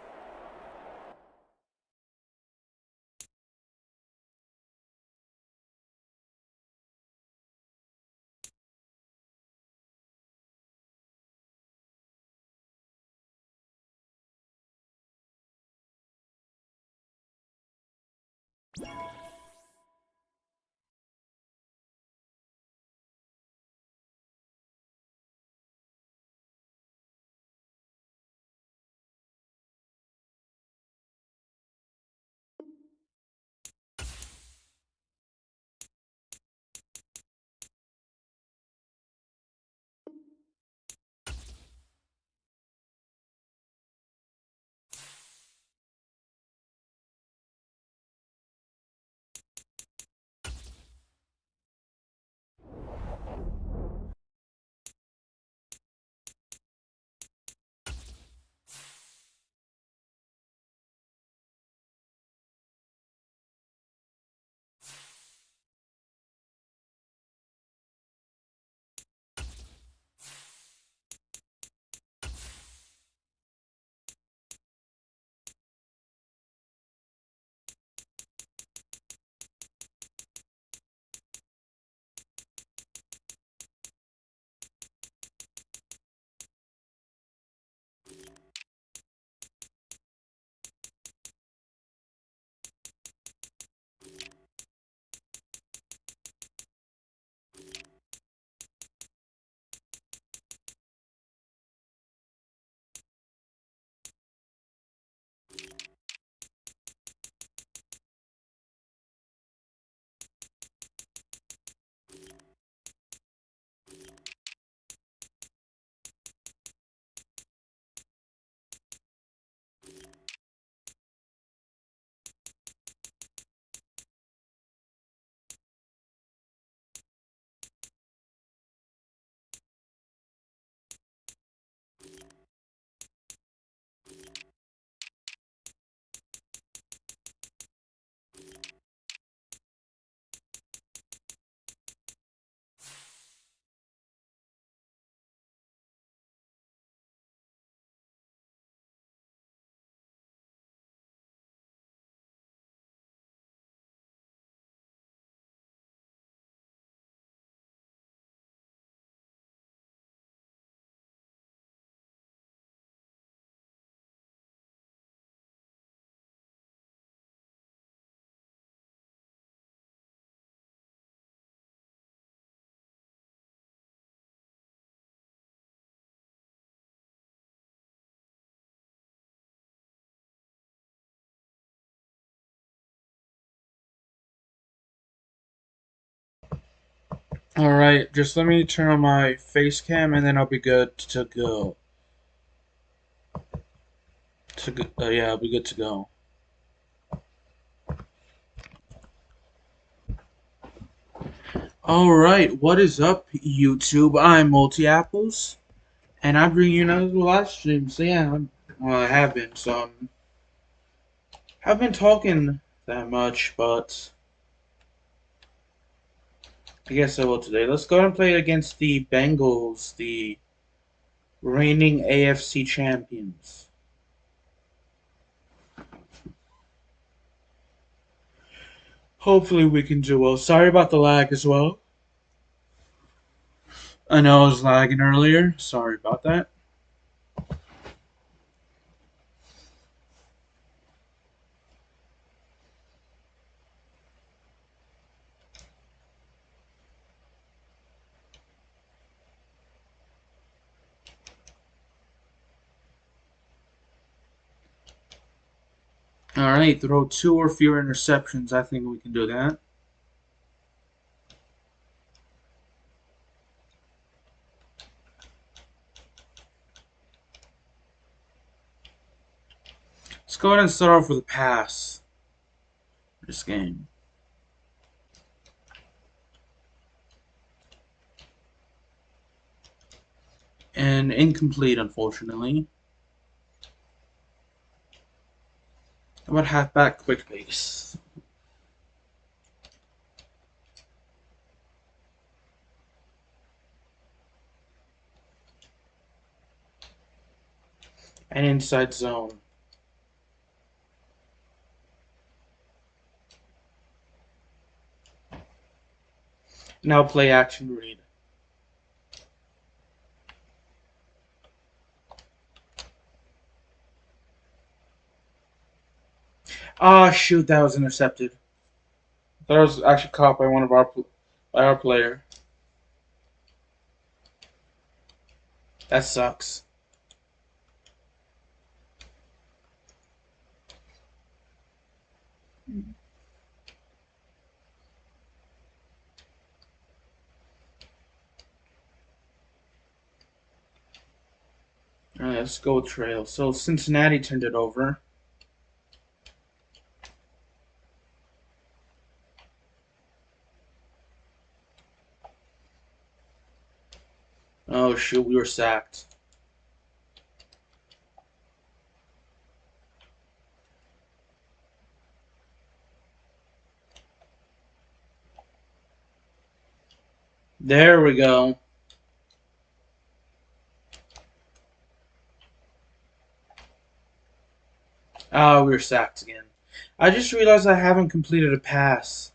Alright, just let me turn on my face cam and then I'll be good to go. Yeah, I'll be good to go. Alright, what is up, YouTube? I'm Multi-Apples, and I'm bringing you another live stream. So yeah, I have been, so haven't been talking that much, but I guess I will today. Let's go ahead and play against the Bengals, the reigning AFC champions. Hopefully we can do well. Sorry about the lag as well. I know I was lagging earlier. Sorry about that. Alright, throw 2 or fewer interceptions. I think we can do that. Let's go ahead and start off with a pass this game. And incomplete, unfortunately. How about halfback quick base? And inside zone. Now play action read. Ah, shoot, that was intercepted. That was actually caught by our player. That sucks. Alright, let's go trail. So Cincinnati turned it over. Oh shoot, we were sacked. There we go. Ah, we were sacked again. I just realized I haven't completed a pass.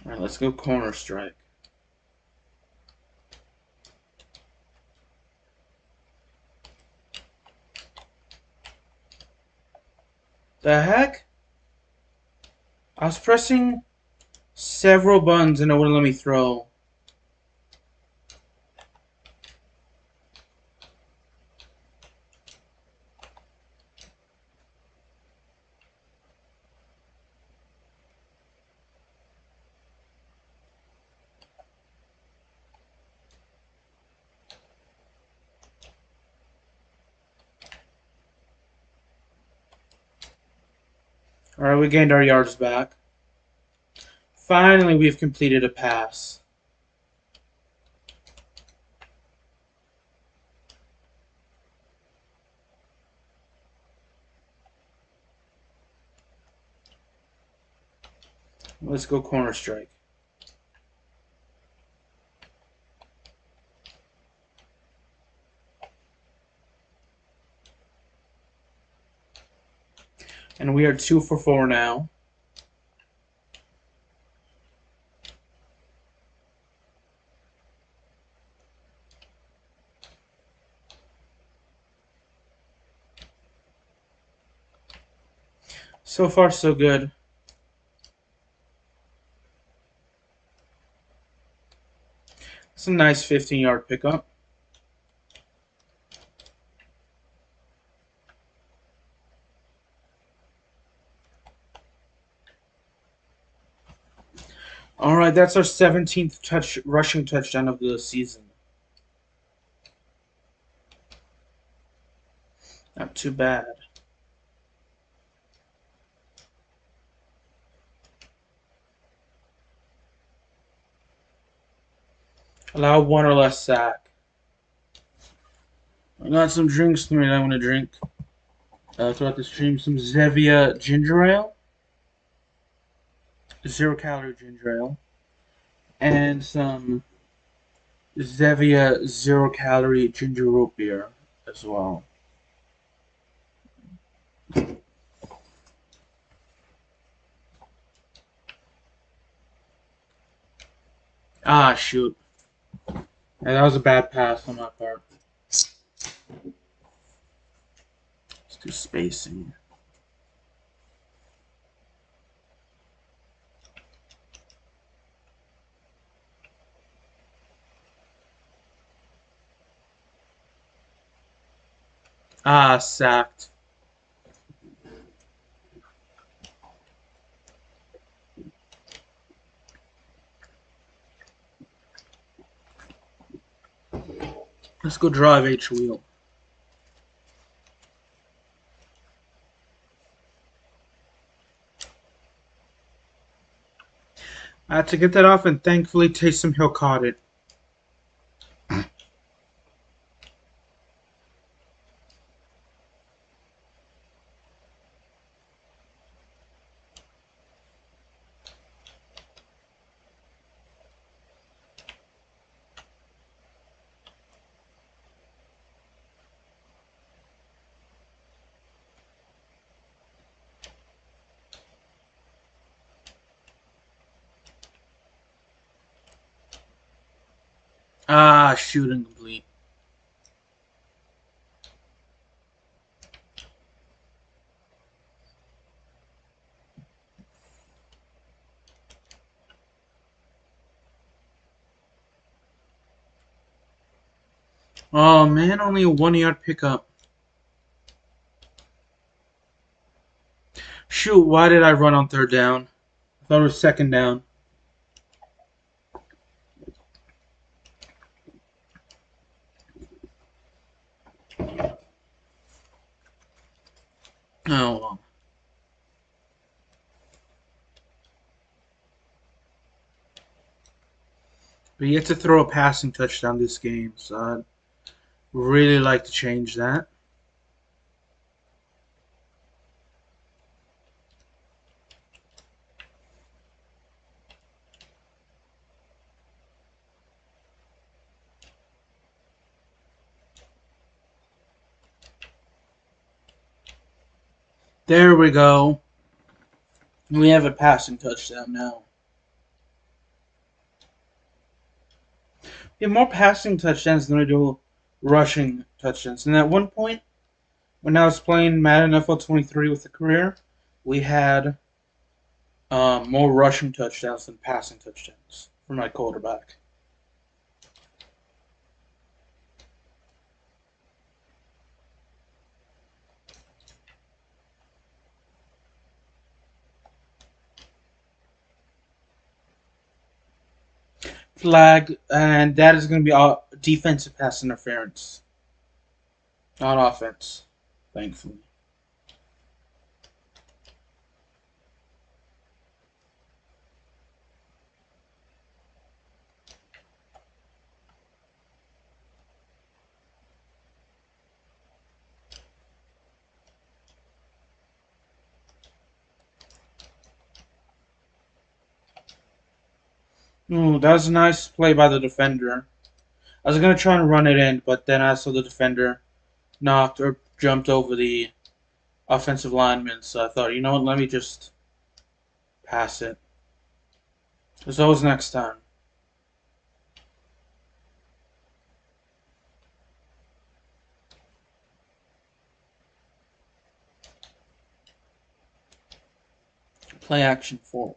Alright, let's go corner strike. The heck? I was pressing several buttons and it wouldn't let me throw. Alright, we gained our yards back. Finally, we've completed a pass. Let's go corner strike. And we are 2 for 4 now. So far, so good. It's a nice 15-yard pickup. All right, that's our 17th rushing touchdown of the season. Not too bad. Allow one or less sack. I got some drinks that I want to drink. Throughout the stream, some Zevia ginger ale. 0-calorie ginger ale. And some Zevia 0-calorie ginger root beer as well. Ah, shoot. Yeah, that was a bad pass on my part. Let's do spacing. Ah, sacked. Let's go drive H-wheel. I had to get that off, and thankfully Taysom Hill caught it. Ah, shoot, incomplete. Oh, man, only a 1-yard pickup. Shoot, why did I run on third down? I thought it was second down. Oh, well. But you get to throw a passing touchdown this game, so I'd really like to change that. There we go. We have a passing touchdown now. We have more passing touchdowns than we do rushing touchdowns. And at one point, when I was playing Madden NFL 23 with the career, we had more rushing touchdowns than passing touchdowns for my quarterback. Flag, and that is going to be all defensive pass interference, not offense, thankfully. Ooh, that was a nice play by the defender. I was going to try and run it in, but then I saw the defender knocked or jumped over the offensive lineman, so I thought, you know what, let me just pass it. There's always next time. Play action forward.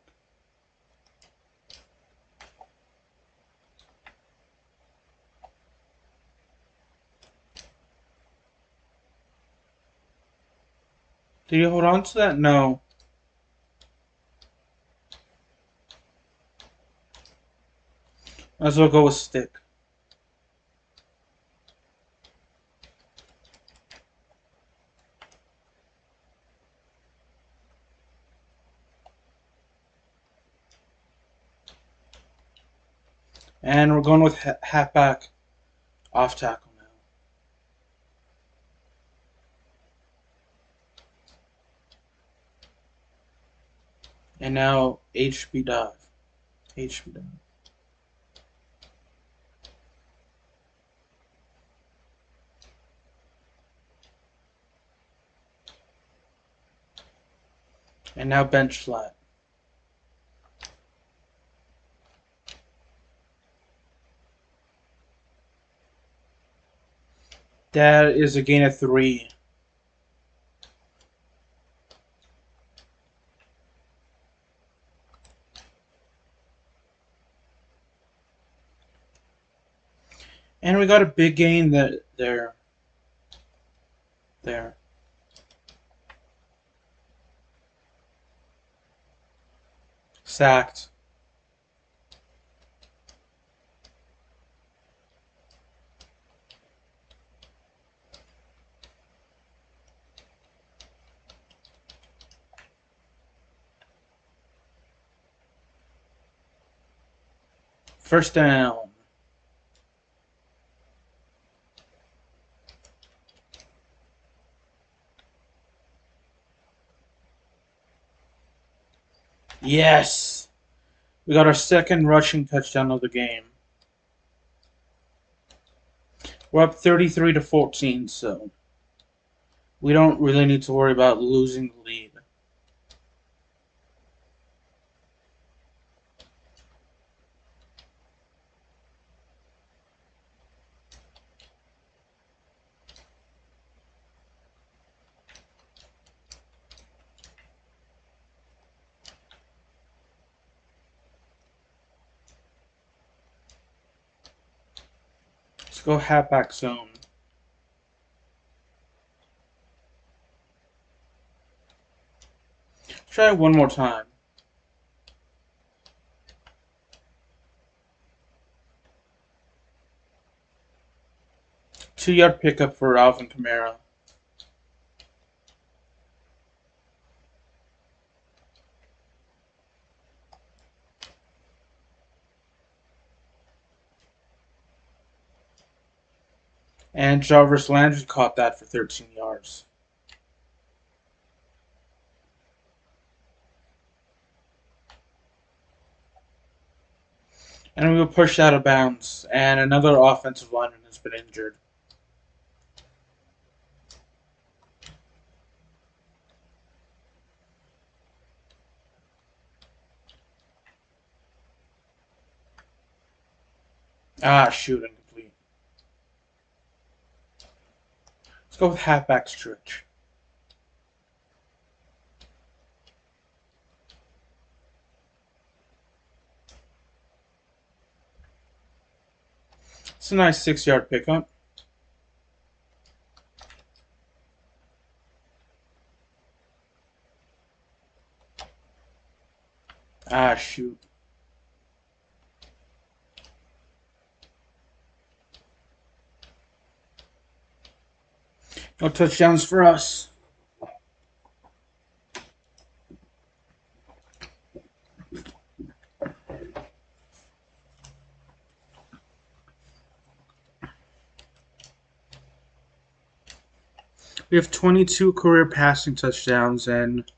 Did you hold on to that? No. Might as well go with stick. And we're going with halfback off tackle now. And now HB dive. HB dive. And now bench flat. That is a gain of 3. And we got a big gain there. Sacked. First down. Yes. We got our second rushing touchdown of the game. We're up 33-14, so we don't really need to worry about losing the lead. Let's go halfback zone. Try it one more time. Two-yard pickup for Alvin Kamara. And Jarvis Landry caught that for 13 yards. And we were pushed out of bounds. And another offensive lineman has been injured. Ah, shoot, incomplete. Let's go with halfback stretch. It's a nice 6-yard pickup. Ah, shoot. No touchdowns for us. We have 22 career passing touchdowns and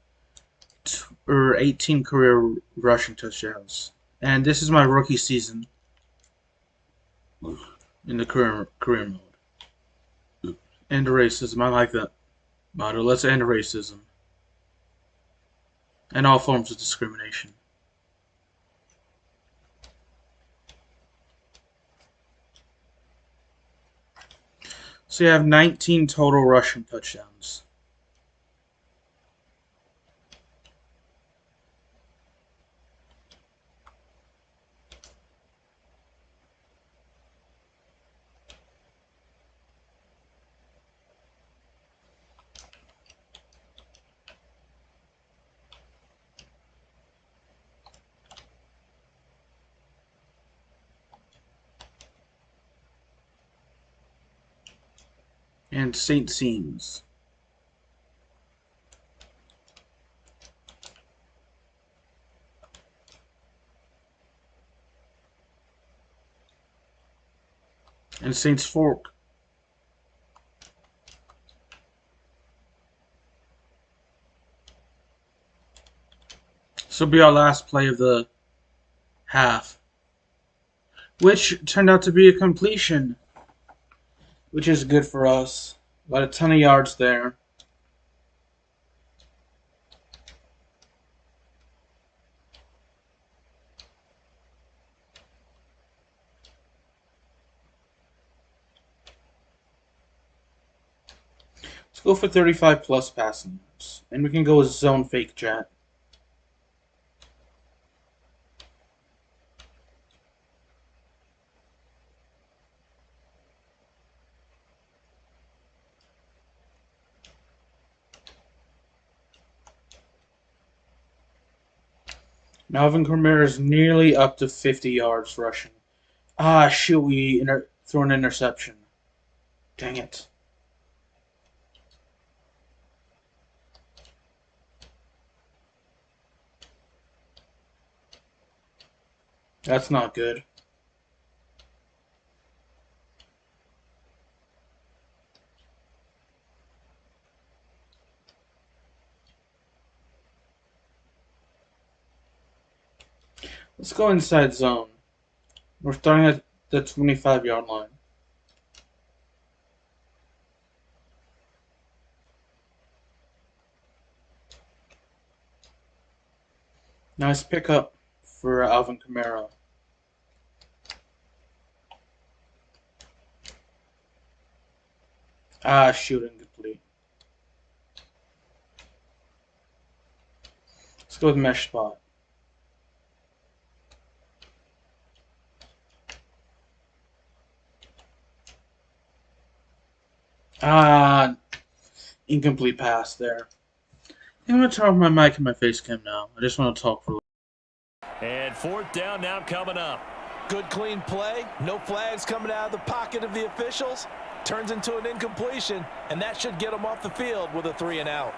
18 career rushing touchdowns. And this is my rookie season in the career mode. End racism. I like that motto. Let's end racism and all forms of discrimination. So you have 19 total rushing touchdowns. and St. Seams. And Saints Fork. This will be our last play of the half, which turned out to be a completion, which is good for us. Got a ton of yards there. Let's go for 35 plus passing yards. And we can go with zone fake jet. Alvin Kamara is nearly up to 50 yards rushing. Ah, shoot, we throw an interception. Dang it. That's not good. Let's go inside zone. We're starting at the 25-yard line. Nice pickup for Alvin Kamara. Ah, shoot, incomplete. Let's go with mesh spot. Ah, incomplete pass there. I'm going to turn off my mic and my face cam now. I just want to talk for a little. And fourth down now coming up. Good clean play. No flags coming out of the pocket of the officials. Turns into an incompletion, and that should get them off the field with a 3 and out.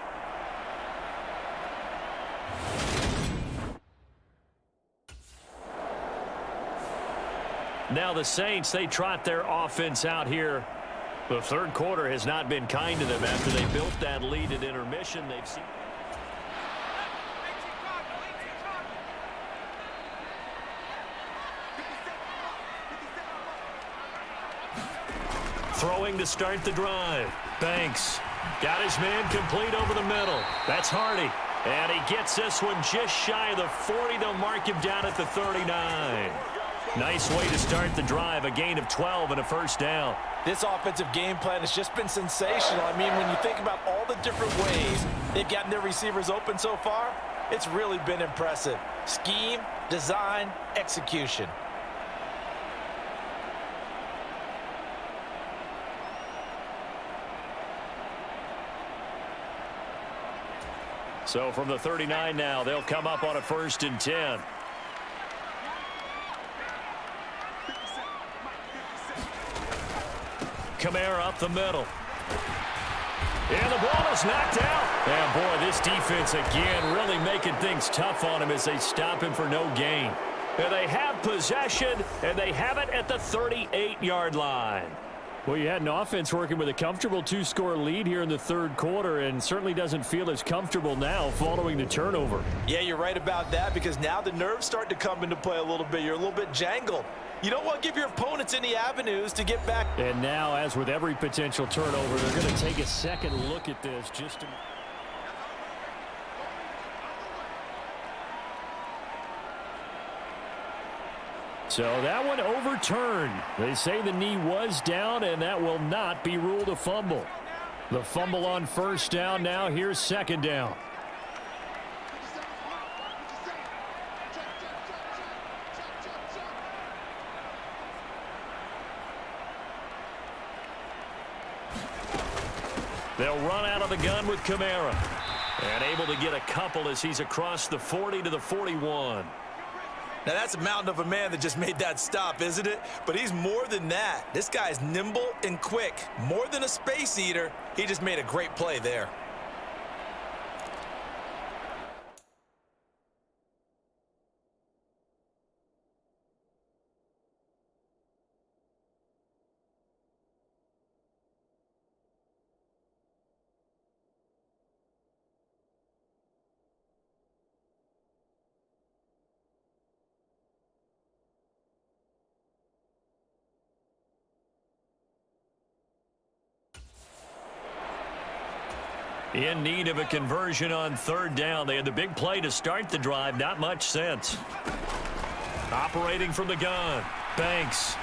Now the Saints, they trot their offense out here. The third quarter has not been kind to them after they built that lead at intermission. They've seen... Throwing to start the drive. Banks got his man complete over the middle. That's Hardy. And he gets this one just shy of the 40. They'll mark him down at the 39. Nice way to start the drive. A gain of 12 and a first down. This offensive game plan has just been sensational. I mean, when you think about all the different ways they've gotten their receivers open so far, it's really been impressive. Scheme, design, execution. So from the 39 now, they'll come up on a 1st and 10. Kamara up the middle. And the ball is knocked out. And boy, this defense again really making things tough on him as they stop him for no gain. And they have possession, and they have it at the 38-yard line. Well, you had an offense working with a comfortable 2-score lead here in the third quarter, and certainly doesn't feel as comfortable now following the turnover. Yeah, you're right about that, because now the nerves start to come into play a little bit. You're a little bit jangled. You don't want to give your opponents any avenues to get back. And now, as with every potential turnover, they're going to take a second look at this just to... So that one overturned. They say the knee was down, and that will not be ruled a fumble. The fumble on first down now. Here's second down. They'll run out of the gun with Kamara. And able to get a couple as he's across the 40 to the 41. Now, that's a mountain of a man that just made that stop, isn't it? But he's more than that. This guy's nimble and quick. More than a space eater, he just made a great play there. In need of a conversion on third down. They had the big play to start the drive. Not much sense. Operating from the gun. Banks.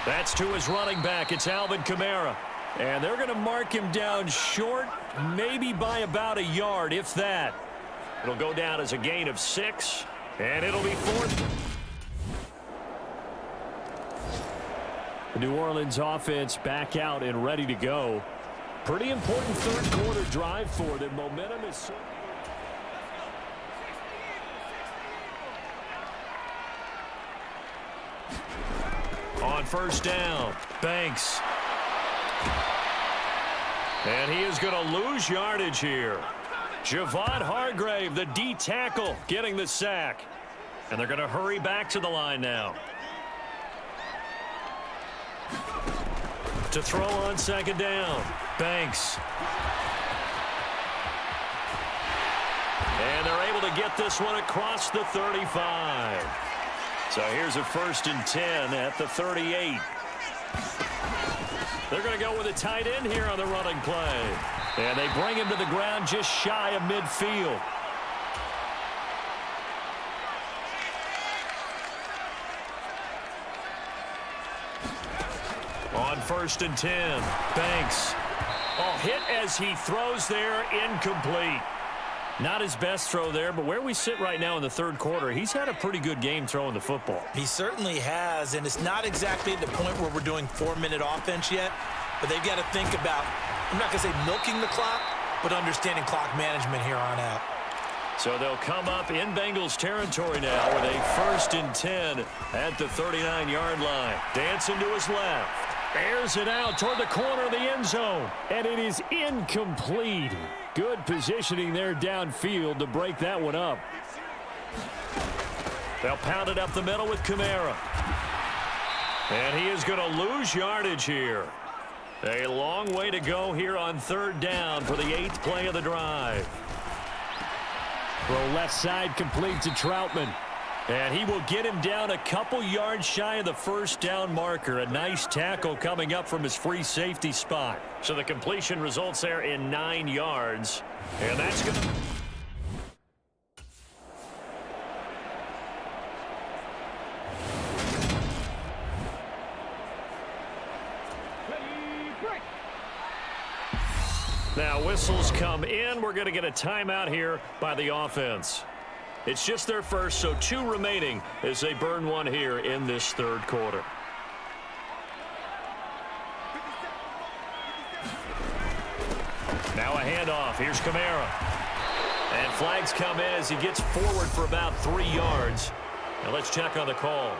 That's to his running back. It's Alvin Kamara. And they're going to mark him down short, maybe by about a yard, if that. It'll go down as a gain of 6, and it'll be 4th. The New Orleans offense back out and ready to go. Pretty important third quarter drive for them. Momentum is... On first down, Banks. And he is going to lose yardage here. Javon Hargrave, the D tackle, getting the sack. And they're going to hurry back to the line now. To throw on second down, Banks. And they're able to get this one across the 35. So here's a 1st and 10 at the 38. They're going to go with a tight end here on the running play. And they bring him to the ground just shy of midfield. On 1st and 10, Banks. Oh, hit as he throws there, incomplete. Not his best throw there, but where we sit right now in the third quarter, he's had a pretty good game throwing the football. He certainly has, and it's not exactly at the point where we're doing 4-minute offense yet, but they've got to think about, I'm not going to say milking the clock, but understanding clock management here on out. So they'll come up in Bengals territory now with a 1st and 10 at the 39-yard line. Dancing to his left. Airs it out toward the corner of the end zone. And it is incomplete. Good positioning there downfield to break that one up. They'll pound it up the middle with Kamara. And he is going to lose yardage here. A long way to go here on third down for the 8th play of the drive. Throw left side complete to Troutman. And he will get him down a couple yards shy of the first down marker. A nice tackle coming up from his free safety spot. So the completion results there in 9 yards. And that's going to... Now whistles come in. We're going to get a timeout here by the offense. It's just their first, so 2 remaining as they burn one here in this third quarter. Now a handoff. Here's Kamara. And flags come in as he gets forward for about 3 yards. Now let's check on the call.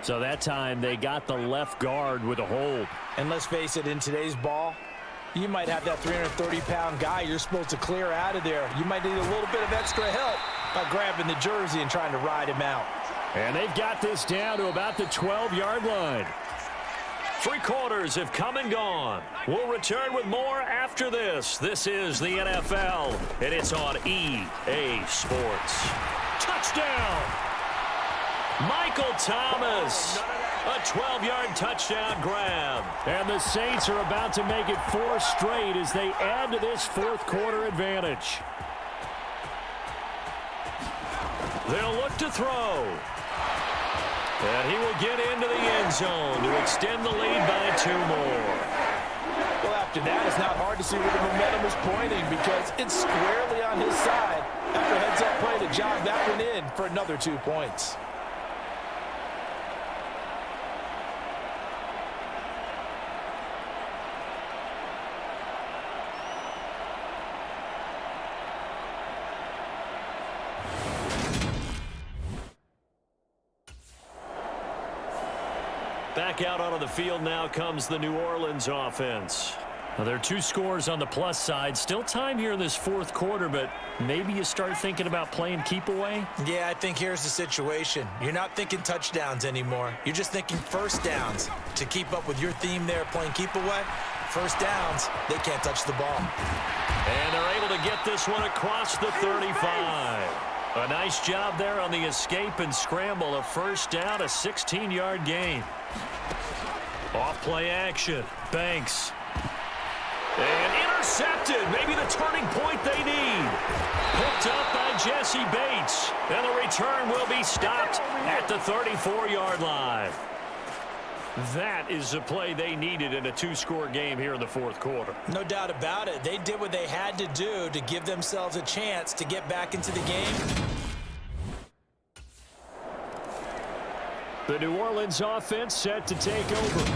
So that time they got the left guard with a hold. And let's face it, in today's ball, you might have that 330-pound guy you're supposed to clear out of there. You might need a little bit of extra help by grabbing the jersey and trying to ride him out. And they've got this down to about the 12-yard line. 3 quarters have come and gone. We'll return with more after this. This is the NFL, and it's on EA Sports. Touchdown! Michael Thomas. A 12-yard touchdown grab. And the Saints are about to make it 4 straight as they add to this fourth quarter advantage. They'll look to throw. And he will get into the end zone to extend the lead by 2 more. Well, after that, it's not hard to see where the momentum is pointing because it's squarely on his side after a heads-up play to jog that one in for another 2 points. Back out onto the field now comes the New Orleans offense. Now, there are 2 scores on the plus side. Still time here in this fourth quarter, but maybe you start thinking about playing keep away? Yeah, I think here's the situation. You're not thinking touchdowns anymore. You're just thinking first downs. To keep up with your theme there, playing keep away, first downs, they can't touch the ball. And they're able to get this one across the 35. A nice job there on the escape and scramble. A first down, a 16-yard gain. Off play action. Banks. And intercepted. Maybe the turning point they need. Picked up by Jesse Bates. And the return will be stopped at the 34-yard line. That is the play they needed in a 2-score game here in the fourth quarter. No doubt about it. They did what they had to do to give themselves a chance to get back into the game. The New Orleans offense set to take over.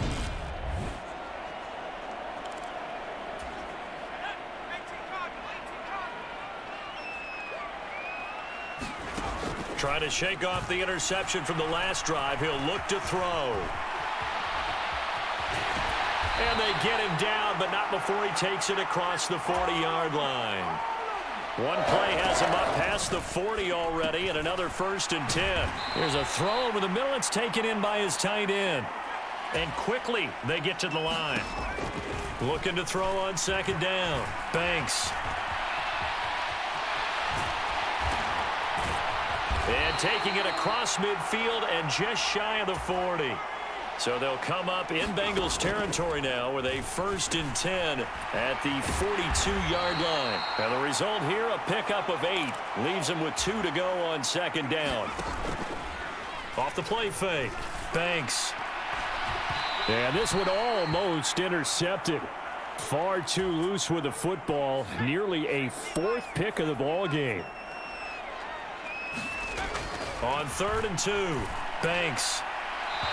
Trying to shake off the interception from the last drive. He'll look to throw. And they get him down, but not before he takes it across the 40-yard line. One play has him up past the 40 already, and another 1st and 10. There's a throw over the middle. It's taken in by his tight end. And quickly, they get to the line. Looking to throw on 2nd down. Banks. And taking it across midfield and just shy of the 40. So they'll come up in Bengals territory now with a 1st and 10 at the 42-yard line. And the result here, a pickup of 8. Leaves them with 2 to go on 2nd down. Off the play fake. Banks. And this one almost intercepted. Far too loose with the football. Nearly a 4th pick of the ball game. On 3rd and 2. Banks.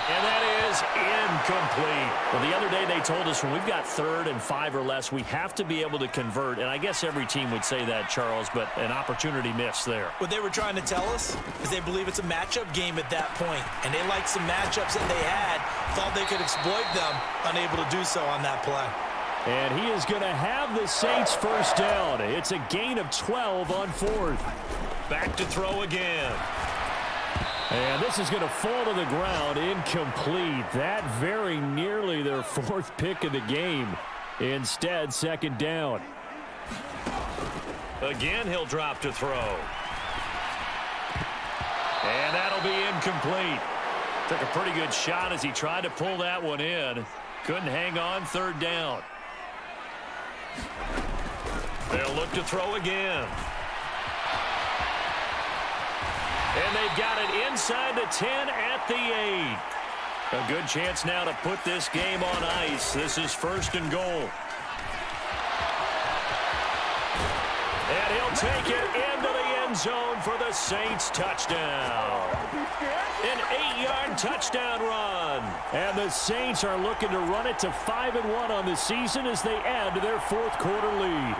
And that is incomplete. Well, the other day they told us when we've got 3rd and 5 or less, we have to be able to convert. And I guess every team would say that, Charles, but an opportunity missed there. What they were trying to tell us is they believe it's a matchup game at that point. And they liked some matchups that they had, thought they could exploit them, unable to do so on that play. And he is going to have the Saints first down. It's a gain of 12 on 4th. Back to throw again. And this is going to fall to the ground, incomplete. That very nearly their 4th pick of the game. Instead, 2nd down. Again, he'll drop to throw. And that'll be incomplete. Took a pretty good shot as he tried to pull that one in. Couldn't hang on, 3rd down. They'll look to throw again. And they've got it inside the 10 at the 8. A good chance now to put this game on ice. This is 1st and goal. And he'll take it into the end zone for the Saints touchdown. An 8-yard touchdown run. And the Saints are looking to run it to 5-1 on the season as they add to their 4th quarter lead.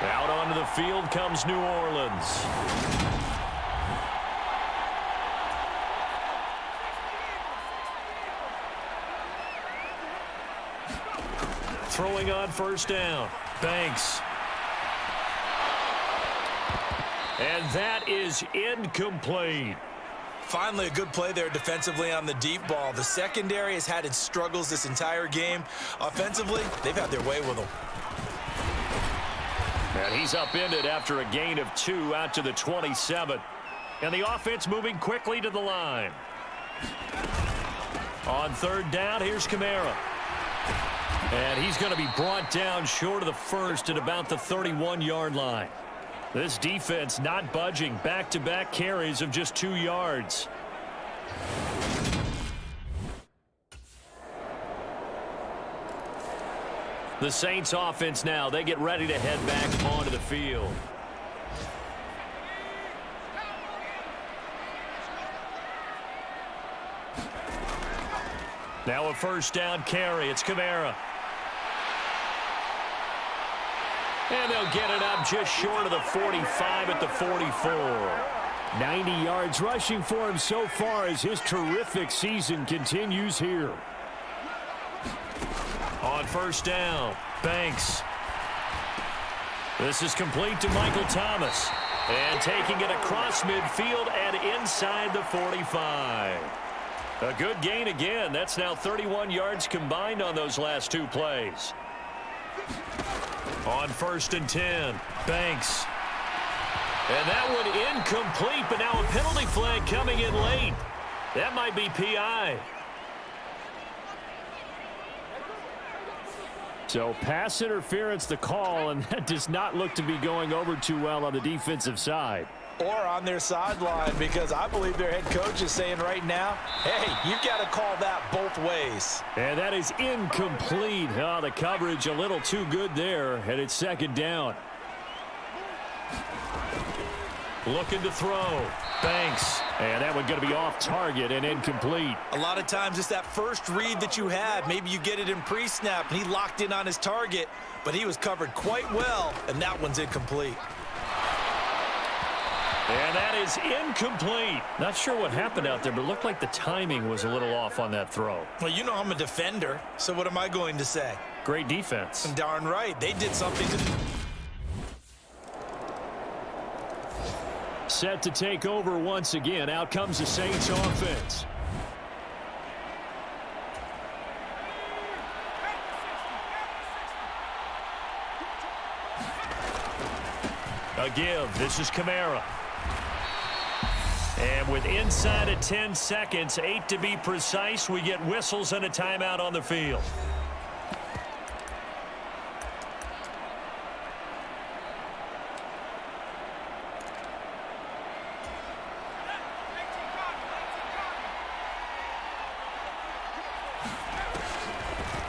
Out onto the field comes New Orleans. Throwing on 1st down. Banks. And that is incomplete. Finally, a good play there defensively on the deep ball. The secondary has had its struggles this entire game. Offensively, they've had their way with them. And he's upended after a gain of 2 out to the 27. And the offense moving quickly to the line. On 3rd down, here's Kamara. And he's going to be brought down short of the 1st at about the 31-yard line. This defense not budging. Back-to-back carries of just 2 yards. The Saints offense now, they get ready to head back onto the field. Now a 1st down carry. It's Kamara. And they'll get it up just short of the 45 at the 44. 90 yards rushing for him so far as his terrific season continues here. On first down, Banks. This is complete to Michael Thomas. And taking it across midfield and inside the 45. A good gain again. That's now 31 yards combined on those last two plays. On first and 10, Banks. And that one incomplete, but now a penalty flag coming in late. That might be PI. So pass interference the call, and that does not look to be going over too well on the defensive side. Or on their sideline, because I believe their head coach is saying right now, hey, you've got to call that both ways. And that is incomplete. Oh, the coverage a little too good there, and it's second down. Looking to throw. Banks. And that one going to be off target and incomplete. A lot of times it's that first read that you had. Maybe you get it in pre-snap, and he locked in on his target, but he was covered quite well, and that one's incomplete. And that is incomplete. Not sure what happened out there, but it looked like the timing was a little off on that throw. Well, you know I'm a defender, so what am I going to say? Great defense. Darn right. They did something to... Set to take over once again. Out comes the Saints offense. A give. This is Kamara. And with inside of 10 seconds, 8 to be precise, we get whistles and a timeout on the field.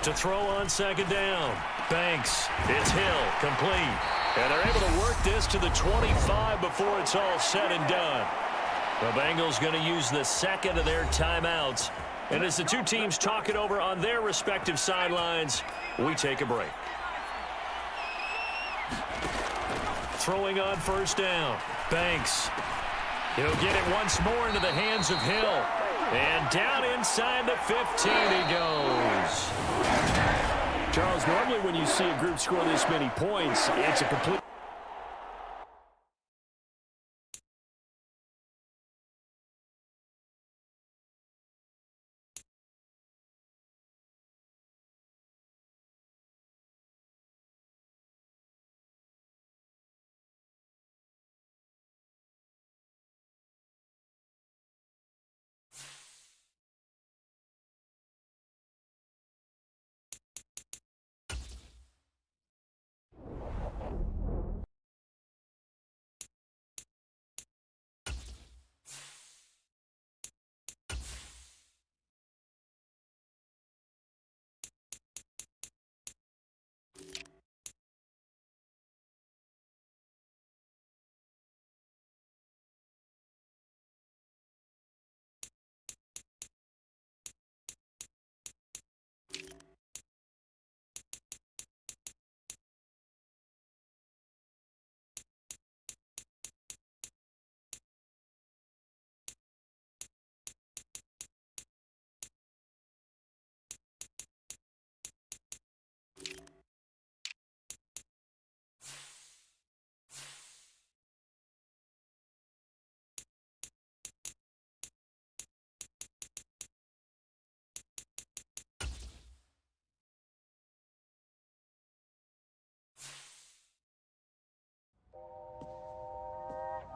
To throw on second down. Banks. It's Hill. Complete. And they're able to work this to the 25 before it's all said and done. The Bengals going to use the second of their timeouts. And as the two teams talk it over on their respective sidelines, we take a break. Throwing on first down. Banks. He'll get it once more into the hands of Hill. And down inside the 15 he goes. Charles, normally when you see a group score this many points, it's a complete...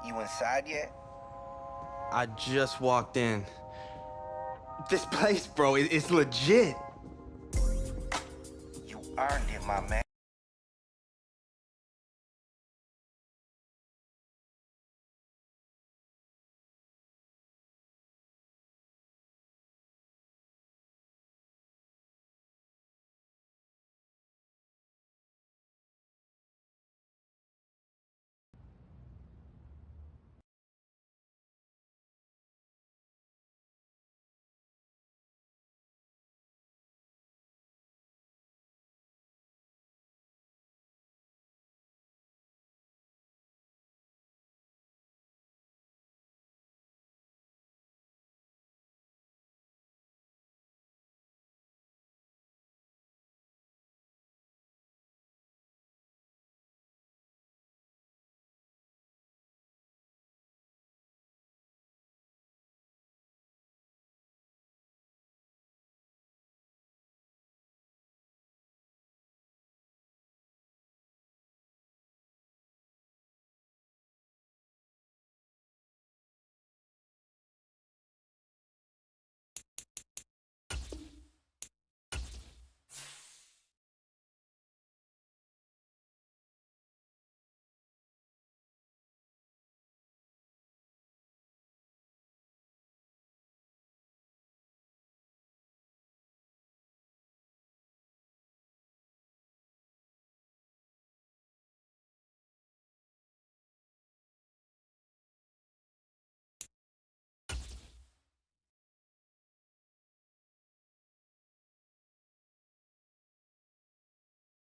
You inside yet? I just walked in. This place, bro, it's legit. You earned it, my man.